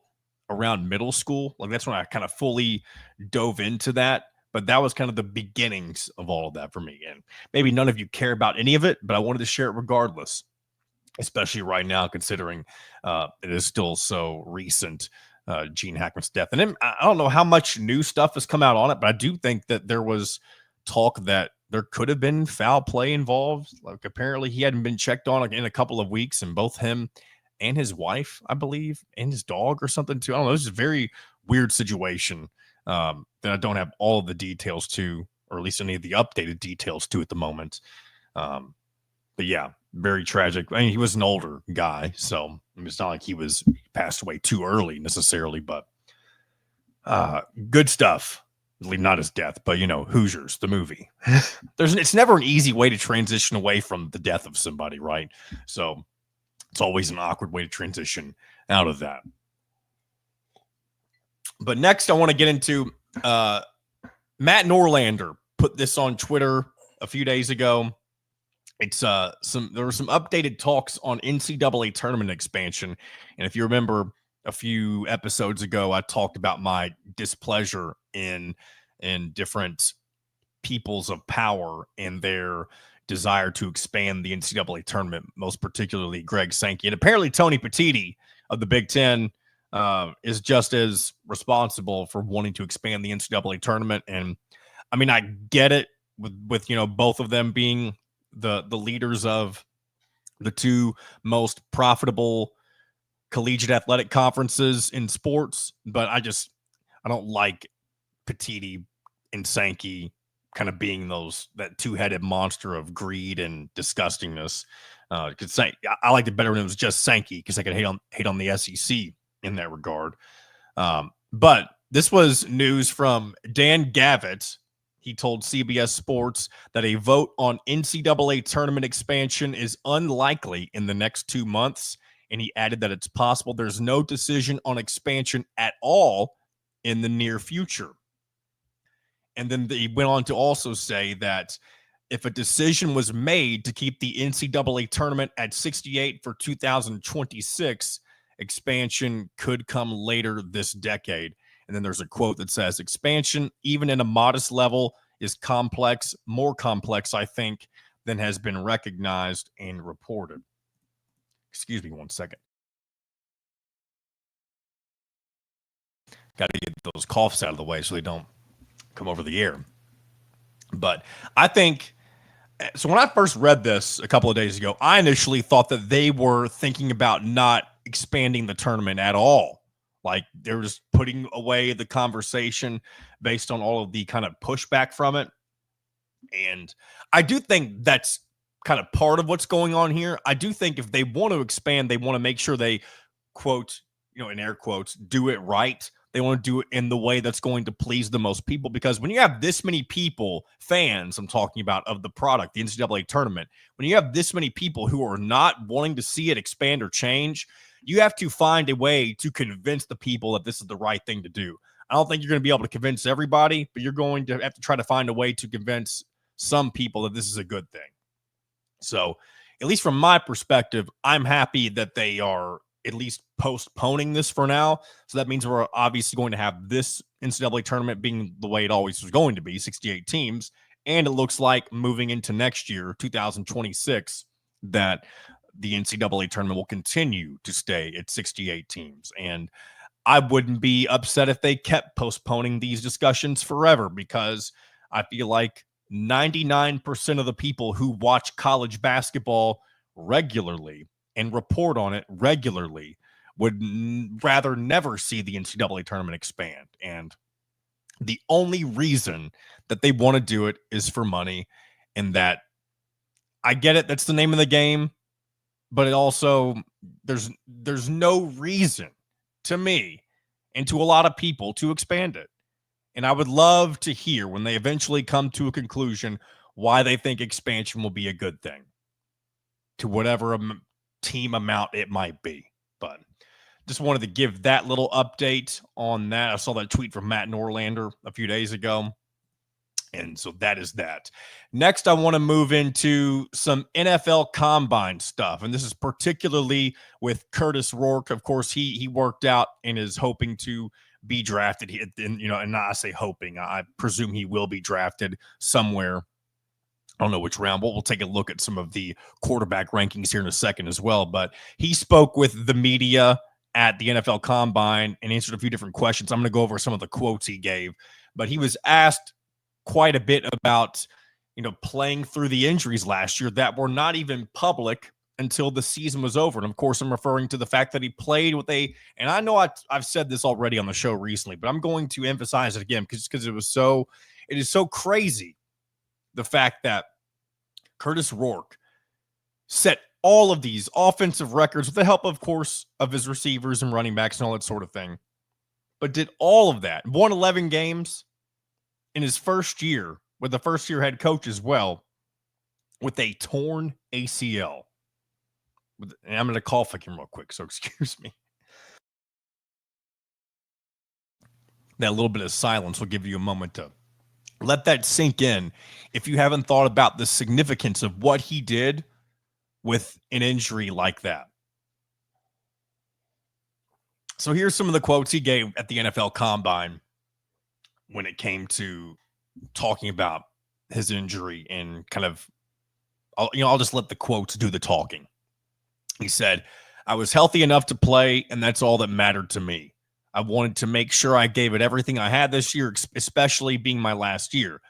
around middle school. Like, that's when I kind of fully dove into that. But that was kind of the beginnings of all of that for me. And maybe none of you care about any of it, but I wanted to share it regardless, especially right now, considering it is still so recent, Gene Hackman's death. And then, I don't know how much new stuff has come out on it, but I do think that there was talk that there could have been foul play involved. Like, apparently he hadn't been checked on in a couple of weeks, and both him and his wife, I believe, and his dog or something too. I don't know. This is a very weird situation that I don't have all of the details to, or at least any of the updated details to at the moment. But yeah, very tragic. I mean, he was an older guy, so it's not like he passed away too early necessarily, but good stuff. Not his death, but Hoosiers, the movie. It's never an easy way to transition away from the death of somebody, right? So it's always an awkward way to transition out of that. But next, I want to get into Matt Norlander put this on Twitter a few days ago. It's there were some updated talks on NCAA tournament expansion. And if you remember a few episodes ago, I talked about my displeasure in different peoples of power and their desire to expand the NCAA tournament, most particularly Greg Sankey. And apparently Tony Petitti of the Big Ten is just as responsible for wanting to expand the NCAA tournament. And I mean, I get it with both of them being the leaders of the two most profitable collegiate athletic conferences in sports, but I don't like Petitti and Sankey kind of being that two-headed monster of greed and disgustingness. Because I liked it better when it was just Sankey, because I could hate on the SEC in that regard. But this was news from Dan Gavitt. He told CBS Sports that a vote on NCAA tournament expansion is unlikely in the next 2 months. And he added that it's possible there's no decision on expansion at all in the near future. And then he went on to also say that if a decision was made to keep the NCAA tournament at 68 for 2026, expansion could come later this decade. And then there's a quote that says, expansion, even in a modest level, is complex, more complex, I think, than has been recognized and reported. Excuse me 1 second. Got to get those coughs out of the way so they don't come over the air. But I think, so when I first read this a couple of days ago, I initially thought that they were thinking about not expanding the tournament at all. Like, they were just putting away the conversation based on all of the kind of pushback from it. And I do think that's kind of part of what's going on here. I do think if they want to expand, they want to make sure they, quote, in air quotes, do it right. They want to do it in the way that's going to please the most people, because when you have this many people, fans, I'm talking about, of the product, the NCAA tournament, when you have this many people who are not wanting to see it expand or change, you have to find a way to convince the people that this is the right thing to do. I don't think you're going to be able to convince everybody, but you're going to have to try to find a way to convince some people that this is a good thing. So, at least from my perspective, I'm happy that they are at least postponing this for now. So that means we're obviously going to have this NCAA tournament being the way it always was going to be, 68 teams. And it looks like moving into next year, 2026, that the NCAA tournament will continue to stay at 68 teams. And I wouldn't be upset if they kept postponing these discussions forever, because I feel like 99% of the people who watch college basketball regularly and report on it regularly would rather never see the NCAA tournament expand. And the only reason that they want to do it is for money. And that, I get it, that's the name of the game, but it also, there's no reason to me and to a lot of people to expand it. And I would love to hear when they eventually come to a conclusion why they think expansion will be a good thing to whatever team amount it might be. But just wanted to give that little update on that. I saw that tweet from Matt Norlander a few days ago. And so that is that. Next, I want to move into some NFL Combine stuff. And this is particularly with Kurtis Rourke. Of course, he worked out and is hoping to be drafted. And I say hoping, I presume he will be drafted somewhere. I don't know which round, but we'll take a look at some of the quarterback rankings here in a second as well. But he spoke with the media at the NFL Combine and answered a few different questions. I'm going to go over some of the quotes he gave. But he was asked quite a bit about, playing through the injuries last year that were not even public until the season was over. And of course, I'm referring to the fact that he played with and I know I've said this already on the show recently, but I'm going to emphasize it again because it is so crazy. The fact that Kurtis Rourke set all of these offensive records with the help, of course, of his receivers and running backs and all that sort of thing, but did all of that, won 11 games in his first year with the first-year head coach as well, with a torn ACL. And I'm going to cough again real quick, so excuse me. That little bit of silence will give you a moment to let that sink in if you haven't thought about the significance of what he did with an injury like that. So here's some of the quotes he gave at the NFL Combine when it came to talking about his injury and kind of, I'll just let the quotes do the talking. He said, "I was healthy enough to play, and that's all that mattered to me. I wanted to make sure I gave it everything I had this year, especially being my last year.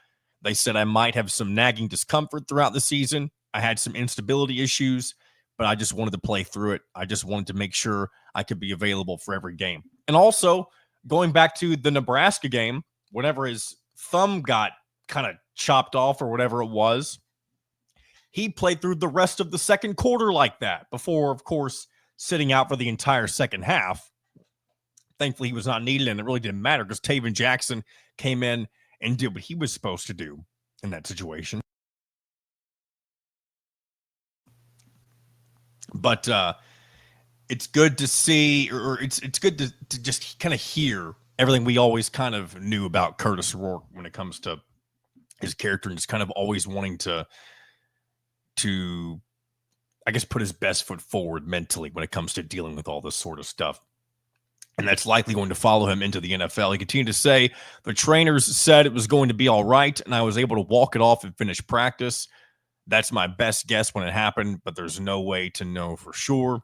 They said I might have some nagging discomfort throughout the season. I had some instability issues, but I just wanted to play through it. I just wanted to make sure I could be available for every game." And also, going back to the Nebraska game, whenever his thumb got kind of chopped off or whatever it was, he played through the rest of the second quarter like that before, of course, sitting out for the entire second half. Thankfully, he was not needed, and it really didn't matter because Taven Jackson came in and did what he was supposed to do in that situation. But it's good to see, or it's good to just kind of hear everything we always kind of knew about Kurtis Rourke when it comes to his character and just kind of always wanting to I guess put his best foot forward mentally when it comes to dealing with all this sort of stuff. And that's likely going to follow him into the NFL. He continued to say, "The trainers said it was going to be all right, and I was able to walk it off and finish practice. That's my best guess when it happened, but there's no way to know for sure."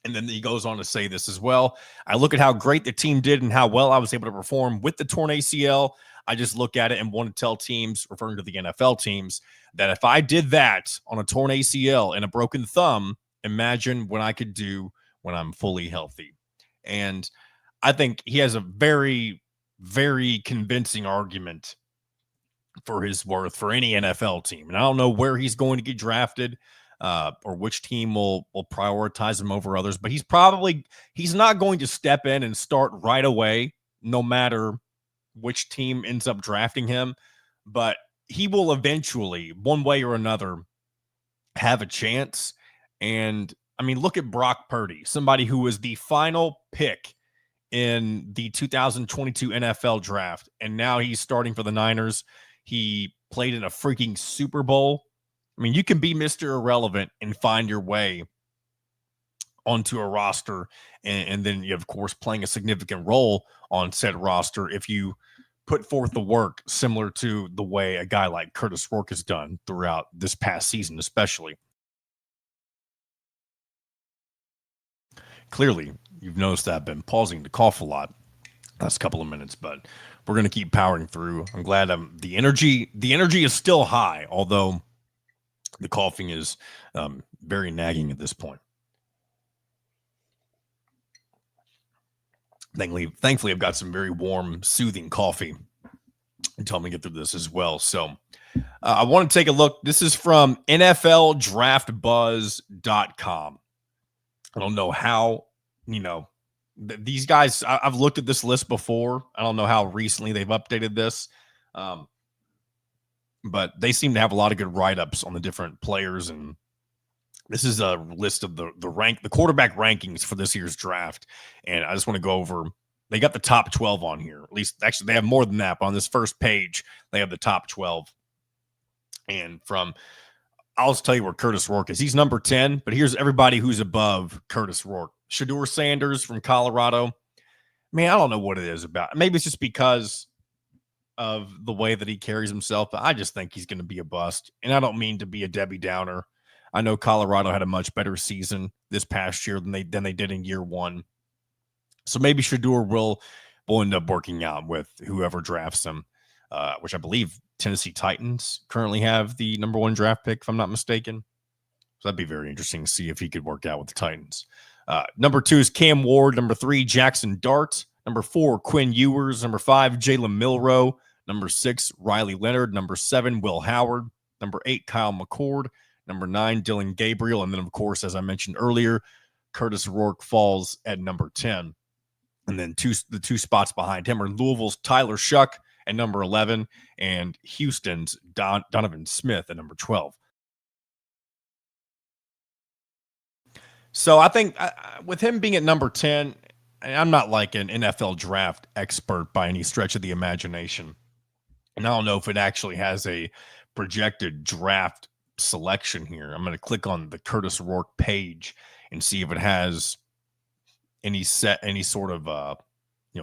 And then he goes on to say this as well. "I look at how great the team did and how well I was able to perform with the torn ACL. I just look at it and want to tell teams," referring to the NFL teams, "that if I did that on a torn ACL and a broken thumb, imagine what I could do when I'm fully healthy." And I think he has a very, very convincing argument for his worth for any NFL team. And I don't know where he's going to get drafted or which team will prioritize him over others, but he's not going to step in and start right away, no matter which team ends up drafting him. But he will eventually, one way or another, have a chance. And I mean, look at Brock Purdy, somebody who was the final pick in the 2022 NFL draft, and now he's starting for the Niners. He played in a freaking Super Bowl. I mean, you can be Mr. Irrelevant and find your way onto a roster, and then you, of course, playing a significant role on said roster if you put forth the work similar to the way a guy like Kurtis Rourke has done throughout this past season, especially. Clearly, you've noticed that I've been pausing to cough a lot last couple of minutes, but we're going to keep powering through. I'm glad the energy is still high, although the coughing is very nagging at this point. Thankfully, I've got some very warm, soothing coffee until me get through this as well. So I want to take a look. This is from NFLDraftBuzz.com. I don't know how, these guys, I've looked at this list before. I don't know how recently they've updated this. But they seem to have a lot of good write-ups on the different players. And this is a list of the quarterback rankings for this year's draft. And I just want to go over, they got the top 12 on here. At least, actually, they have more than that. But on this first page, they have the top 12. And I'll just tell you where Kurtis Rourke is. He's number 10, but here's everybody who's above Kurtis Rourke. Shedeur Sanders from Colorado. Man, I don't know what it is about. Maybe it's just because of the way that he carries himself, but I just think he's going to be a bust. And I don't mean to be a Debbie Downer. I know Colorado had a much better season this past year than they did in year one. So maybe Shedeur will end up working out with whoever drafts him, which I believe Tennessee Titans currently have the number 1 draft pick, if I'm not mistaken. So that'd be very interesting to see if he could work out with the Titans. Number 2 is Cam Ward. Number 3, Jackson Dart. Number 4, Quinn Ewers. Number 5, Jalen Milroe. Number 6, Riley Leonard. Number 7, Will Howard. Number 8, Kyle McCord. Number 9, Dylan Gabriel. And then, of course, as I mentioned earlier, Kurtis Rourke falls at number 10. And then the two spots behind him are Louisville's Tyler Shuck at number 11 and Houston's Donovan Smith at number 12. So I think with him being at number 10, I'm not like an NFL draft expert by any stretch of the imagination. And I don't know if it actually has a projected draft selection here. I'm going to click on the Kurtis Rourke page and see if it has any sort of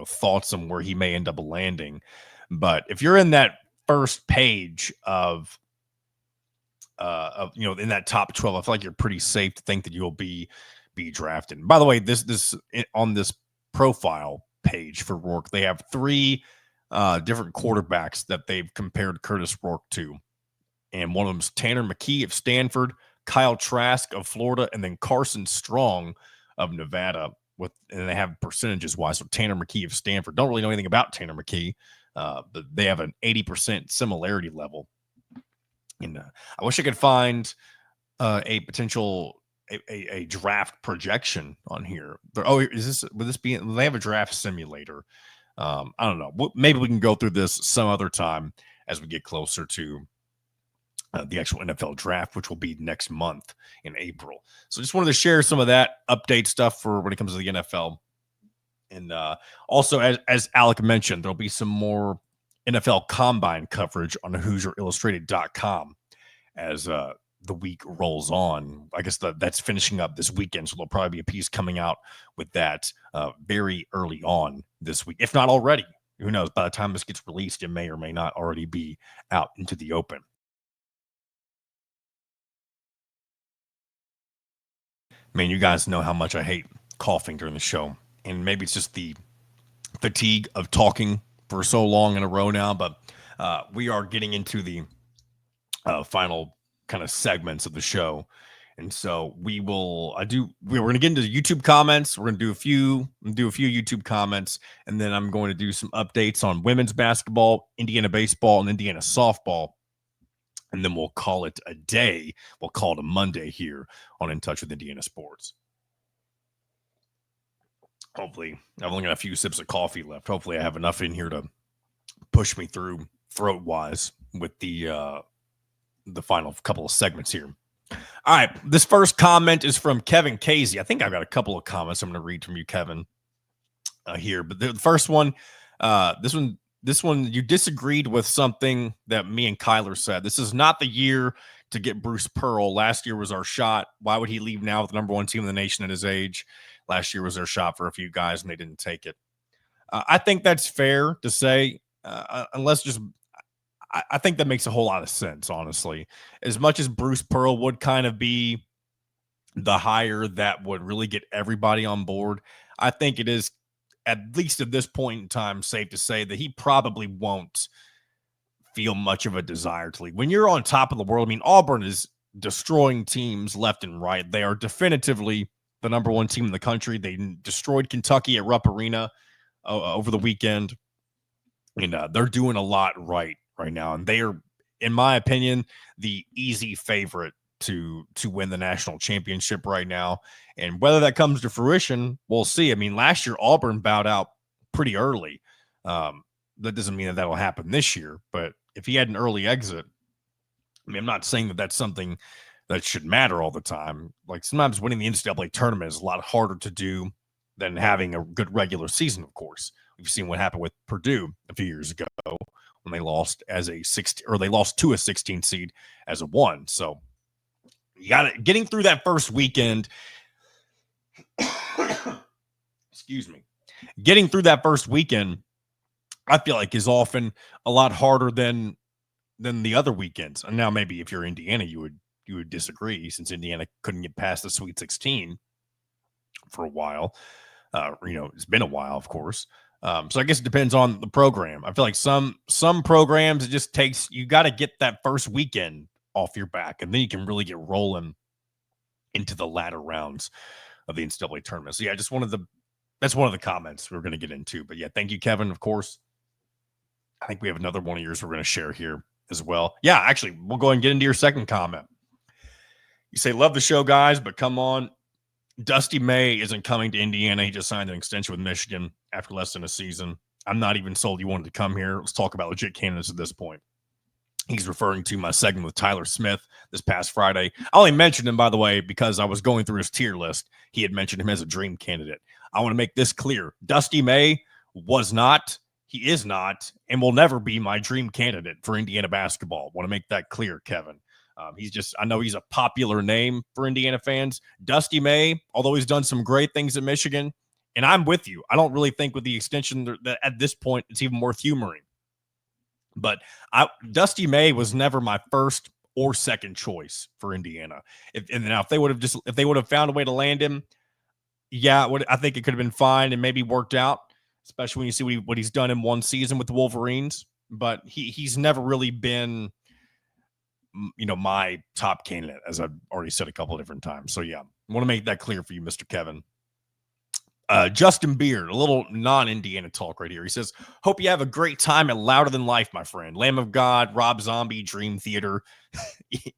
thoughts on where he may end up landing. But if you're in that first page of in that top 12, I feel like you're pretty safe to think that you'll be drafted. And by the way, this on this profile page for Rourke, they have 3 different quarterbacks that they've compared Kurtis Rourke to. And one of them is Tanner McKee of Stanford, Kyle Trask of Florida, and then Carson Strong of Nevada. And they have percentages wise. So Tanner McKee of Stanford, don't really know anything about Tanner McKee, but they have an 80% similarity level. And I wish I could find a potential a draft projection on here. Would this be? They have a draft simulator. I don't know. Maybe we can go through this some other time as we get closer to the actual NFL draft, which will be next month in April. So just wanted to share some of that update stuff for when it comes to the NFL. And also, as Alec mentioned, there'll be some more NFL Combine coverage on HoosierIllustrated.com as the week rolls on. I guess that's finishing up this weekend, so there'll probably be a piece coming out with that very early on this week, if not already. Who knows? By the time this gets released, it may or may not already be out into the open. Man, you guys know how much I hate coughing during the show, and maybe it's just the fatigue of talking for so long in a row now, but we are getting into the final kind of segments of the show. And so we're going to get into YouTube comments. We're going to do a few YouTube comments, and then I'm going to do some updates on women's basketball, Indiana baseball, and Indiana softball. And then we'll call it a day. We'll call it a Monday here on In Touch with Indiana Sports. Hopefully, I've only got a few sips of coffee left. Hopefully, I have enough in here to push me through throat-wise with the final couple of segments here. All right, this first comment is from Kevin Casey. I think I've got a couple of comments I'm going to read from you, Kevin, here. But the first one, this one, you disagreed with something that me and Kyler said. This is not the year to get Bruce Pearl. Last year was our shot. Why would he leave now with the number 1 team in the nation at his age? Last year was their shot for a few guys, and they didn't take it. I think that's fair to say, unless just I think that makes a whole lot of sense, honestly. As much as Bruce Pearl would kind of be the hire that would really get everybody on board, I think it is at least at this point in time, safe to say that he probably won't feel much of a desire to leave. When you're on top of the world, I mean, Auburn is destroying teams left and right. They are definitively the number one team in the country. They destroyed Kentucky at Rupp Arena over the weekend. And they're doing a lot right now. And they are, in my opinion, the easy favorite to win the national championship right now. And whether that comes to fruition, we'll see. I mean, last year, Auburn bowed out pretty early. That doesn't mean that will happen this year. But if he had an early exit, I mean, I'm not saying that that's something that should matter all the time. Like sometimes winning the NCAA tournament is a lot harder to do than having a good regular season, of course. We've seen what happened with Purdue a few years ago when they lost as a 16, or they lost to a 16 seed as a 1. So you got it. Getting through that first weekend. Excuse me. Getting through that first weekend, I feel like is often a lot harder than the other weekends. And now maybe if you're Indiana, you would disagree, since Indiana couldn't get past the Sweet 16 for a while. It's been a while, of course. So I guess it depends on the program. I feel like some programs, it just takes, you got to get that first weekend off your back, and then you can really get rolling into the latter rounds of the NCAA tournament. So yeah, that's one of the comments we're going to get into. But yeah, thank you, Kevin. Of course, I think we have another one of yours we're going to share here as well. Yeah, actually, we'll go ahead and get into your second comment. You say, love the show, guys, but come on. Dusty May isn't coming to Indiana. He just signed an extension with Michigan after less than a season. I'm not even sold you wanted to come here. Let's talk about legit candidates at this point. He's referring to my segment with Tyler Smith this past Friday. I only mentioned him, by the way, because I was going through his tier list. He had mentioned him as a dream candidate. I want to make this clear. Dusty May was not, he is not, and will never be my dream candidate for Indiana basketball. Want to make that clear, Kevin. I know he's a popular name for Indiana fans. Dusty May, although he's done some great things at Michigan, and I'm with you. I don't really think with the extension that at this point, it's even worth humoring. But Dusty May was never my first or second choice for Indiana. If they would have found a way to land him, yeah, I think it could have been fine and maybe worked out, especially when you see what he's done in one season with the Wolverines. But he's never really been, my top candidate, as I've already said a couple of different times. So yeah, I want to make that clear for you, Mr. Kevin. Justin Beard, a little non-Indiana talk right here. He says, hope you have a great time at Louder Than Life, my friend. Lamb of God, Rob Zombie, Dream Theater.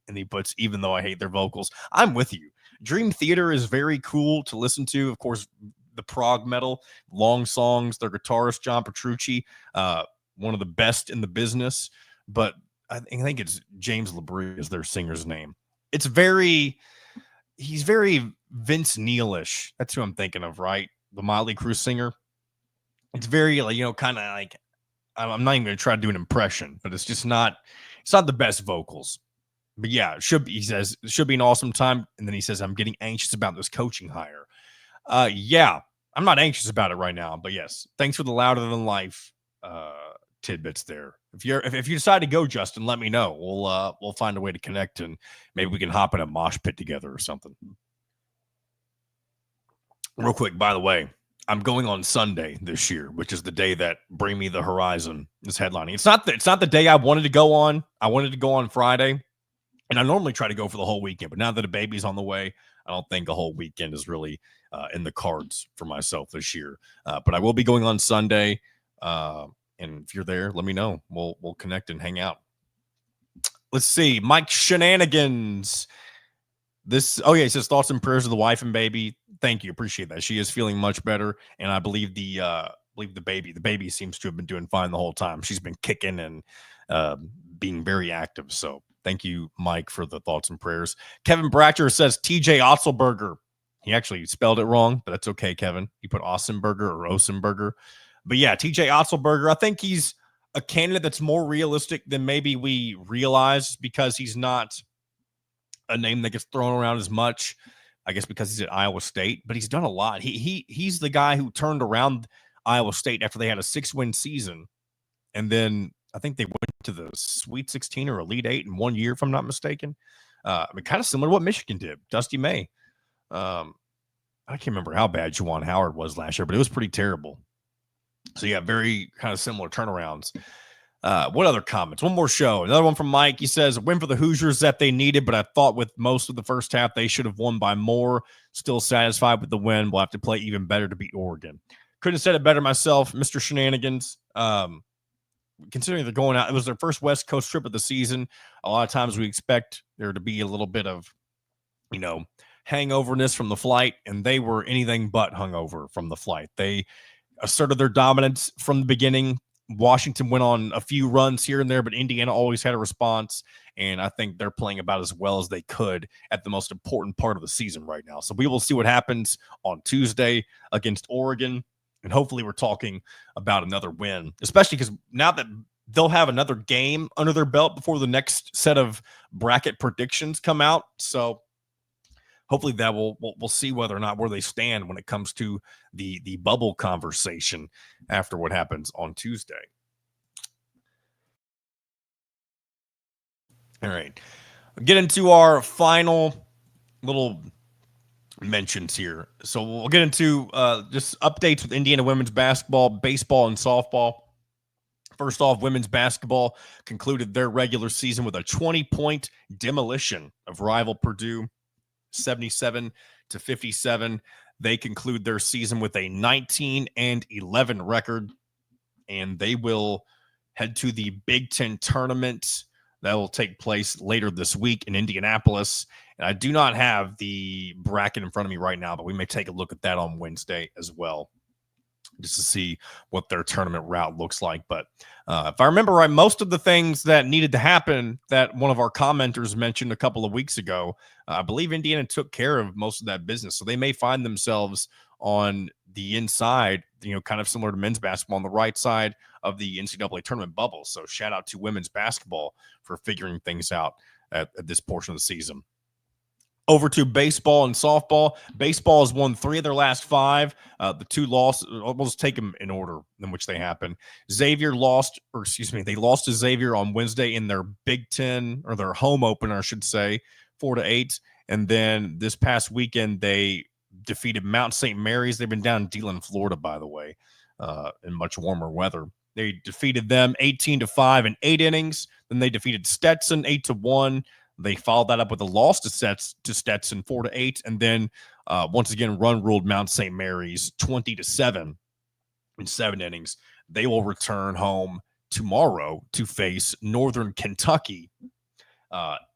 And he puts, even though I hate their vocals. I'm with you. Dream Theater is very cool to listen to. Of course, the prog metal, long songs, their guitarist, John Petrucci, one of the best in the business. But I think it's James LeBrie is their singer's name. He's very Vince Neil-ish. That's who I'm thinking of, right? The Motley Crue singer. It's very kind of like, I'm not even going to try to do an impression, but it's not the best vocals. But yeah, he says it should be an awesome time. And then he says, I'm getting anxious about this coaching hire. Yeah, I'm not anxious about it right now, but yes, thanks for the Louder Than Life tidbits there. If you decide to go, Justin, let me know. We'll find a way to connect, and maybe we can hop in a mosh pit together or something. Real quick, by the way, I'm going on Sunday this year, which is the day that Bring Me the Horizon is headlining. It's not the day I wanted to go on. I wanted to go on Friday, and I normally try to go for the whole weekend. But now that a baby's on the way, I don't think a whole weekend is really in the cards for myself this year. But I will be going on Sunday. And if you're there, let me know. We'll connect and hang out. Let's see. Mike Shenanigans. He says thoughts and prayers of the wife and baby. Thank you. Appreciate that. She is feeling much better. And I believe the baby seems to have been doing fine the whole time. She's been kicking and being very active. So thank you, Mike, for the thoughts and prayers. Kevin Bratcher says TJ Otzelberger. He actually spelled it wrong, but that's okay, Kevin. He put Ossenberger or Osenberger. But yeah, TJ Otzelberger, I think he's a candidate that's more realistic than maybe we realize, because he's not a name that gets thrown around as much, I guess because he's at Iowa State, but he's done a lot. He's the guy who turned around Iowa State after they had a 6-win season. And then I think they went to the Sweet 16 or Elite 8 in 1 year, if I'm not mistaken. Kind of similar to what Michigan did. Dusty May. I can't remember how bad Juwan Howard was last year, but it was pretty terrible. So yeah, very kind of similar turnarounds. What other comments? One more show. Another one from Mike. He says, a win for the Hoosiers that they needed, but I thought with most of the first half, they should have won by more. Still satisfied with the win. We'll have to play even better to beat Oregon. Couldn't have said it better myself, Mr. Shenanigans. Considering they're going out, it was their first West Coast trip of the season. A lot of times we expect there to be a little bit of, hangoverness from the flight, and they were anything but hungover from the flight. They asserted their dominance from the beginning. Washington went on a few runs here and there, but Indiana always had a response, and I think they're playing about as well as they could at the most important part of the season right now. So we will see what happens on Tuesday against Oregon, and hopefully we're talking about another win, especially because now that they'll have another game under their belt before the next set of bracket predictions come out. So hopefully that we'll see whether or not where they stand when it comes to the bubble conversation after what happens on Tuesday. All right. Get into our final little mentions here. So we'll get into just updates with Indiana women's basketball, baseball, and softball. First off, women's basketball concluded their regular season with a 20-point demolition of rival Purdue, 77-57. They conclude their season with a 19-11 record, and they will head to the Big Ten tournament that will take place later this week in Indianapolis. And I do not have the bracket in front of me right now, but we may take a look at that on Wednesday as well, just to see what their tournament route looks like. But if I remember right, most of the things that needed to happen that one of our commenters mentioned a couple of weeks ago, I believe Indiana took care of most of that business. So they may find themselves on the inside, kind of similar to men's basketball, on the right side of the NCAA tournament bubble. So shout out to women's basketball for figuring things out at this portion of the season. Over to baseball and softball. Baseball has won 3 of their last 5. The 2 losses, we'll just take them in order in which they happen. They lost to Xavier on Wednesday in their Big Ten, or their home opener, I should say, 4-8. And then this past weekend, they defeated Mount St. Mary's. They've been down in Deland, Florida, by the way, in much warmer weather. They defeated them 18-5 in 8 innings. Then they defeated Stetson 8-1. They followed that up with a loss to Stetson 4-8, and then once again ruled Mount St. Mary's 20-7 in 7 innings. They will return home tomorrow to face Northern Kentucky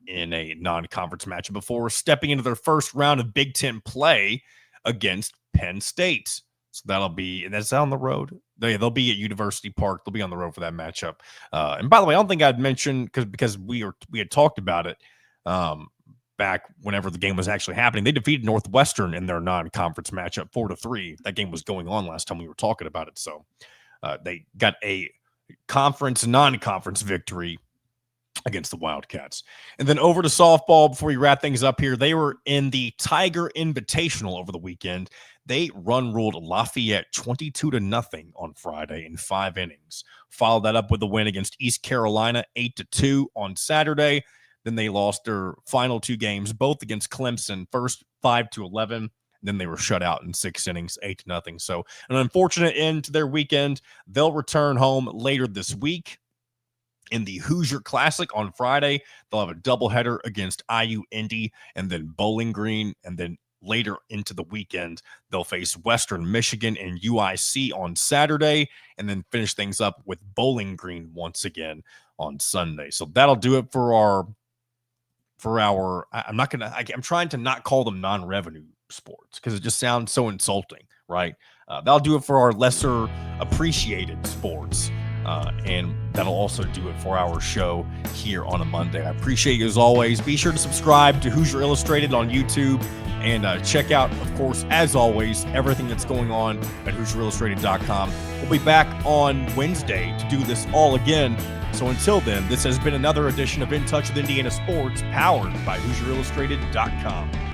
in a non-conference matchup before stepping into their first round of Big Ten play against Penn State. So that's on the road. They'll be at University Park. They'll be on the road for that matchup. And by the way, I don't think I'd mentioned, because we had talked about it back whenever the game was actually happening. They defeated Northwestern in their non-conference matchup 4-3. That game was going on last time we were talking about it. So they got a non-conference victory against the Wildcats. And then over to softball before we wrap things up here. They were in the Tiger Invitational over the weekend. They ruled Lafayette 22-0 on Friday in 5 innings. Followed that up with a win against East Carolina 8-2 on Saturday. Then they lost their final 2 games, both against Clemson, first 5-11. Then they were shut out in 6 innings, 8-0. So an unfortunate end to their weekend. They'll return home later this week in the Hoosier Classic on Friday. They'll have a doubleheader against IU Indy and then Bowling Green. And then later into the weekend, they'll face Western Michigan and UIC on Saturday, and then finish things up with Bowling Green once again on Sunday. So that'll do it for our I'm trying to not call them non-revenue sports because it just sounds so insulting, right? That'll do it for our lesser appreciated sports. And that'll also do it for our show here on a Monday. I appreciate you as always. Be sure to subscribe to Hoosier Illustrated on YouTube and check out, of course, as always, everything that's going on at HoosierIllustrated.com. We'll be back on Wednesday to do this all again. So until then, this has been another edition of In Touch with Indiana Sports, powered by HoosierIllustrated.com.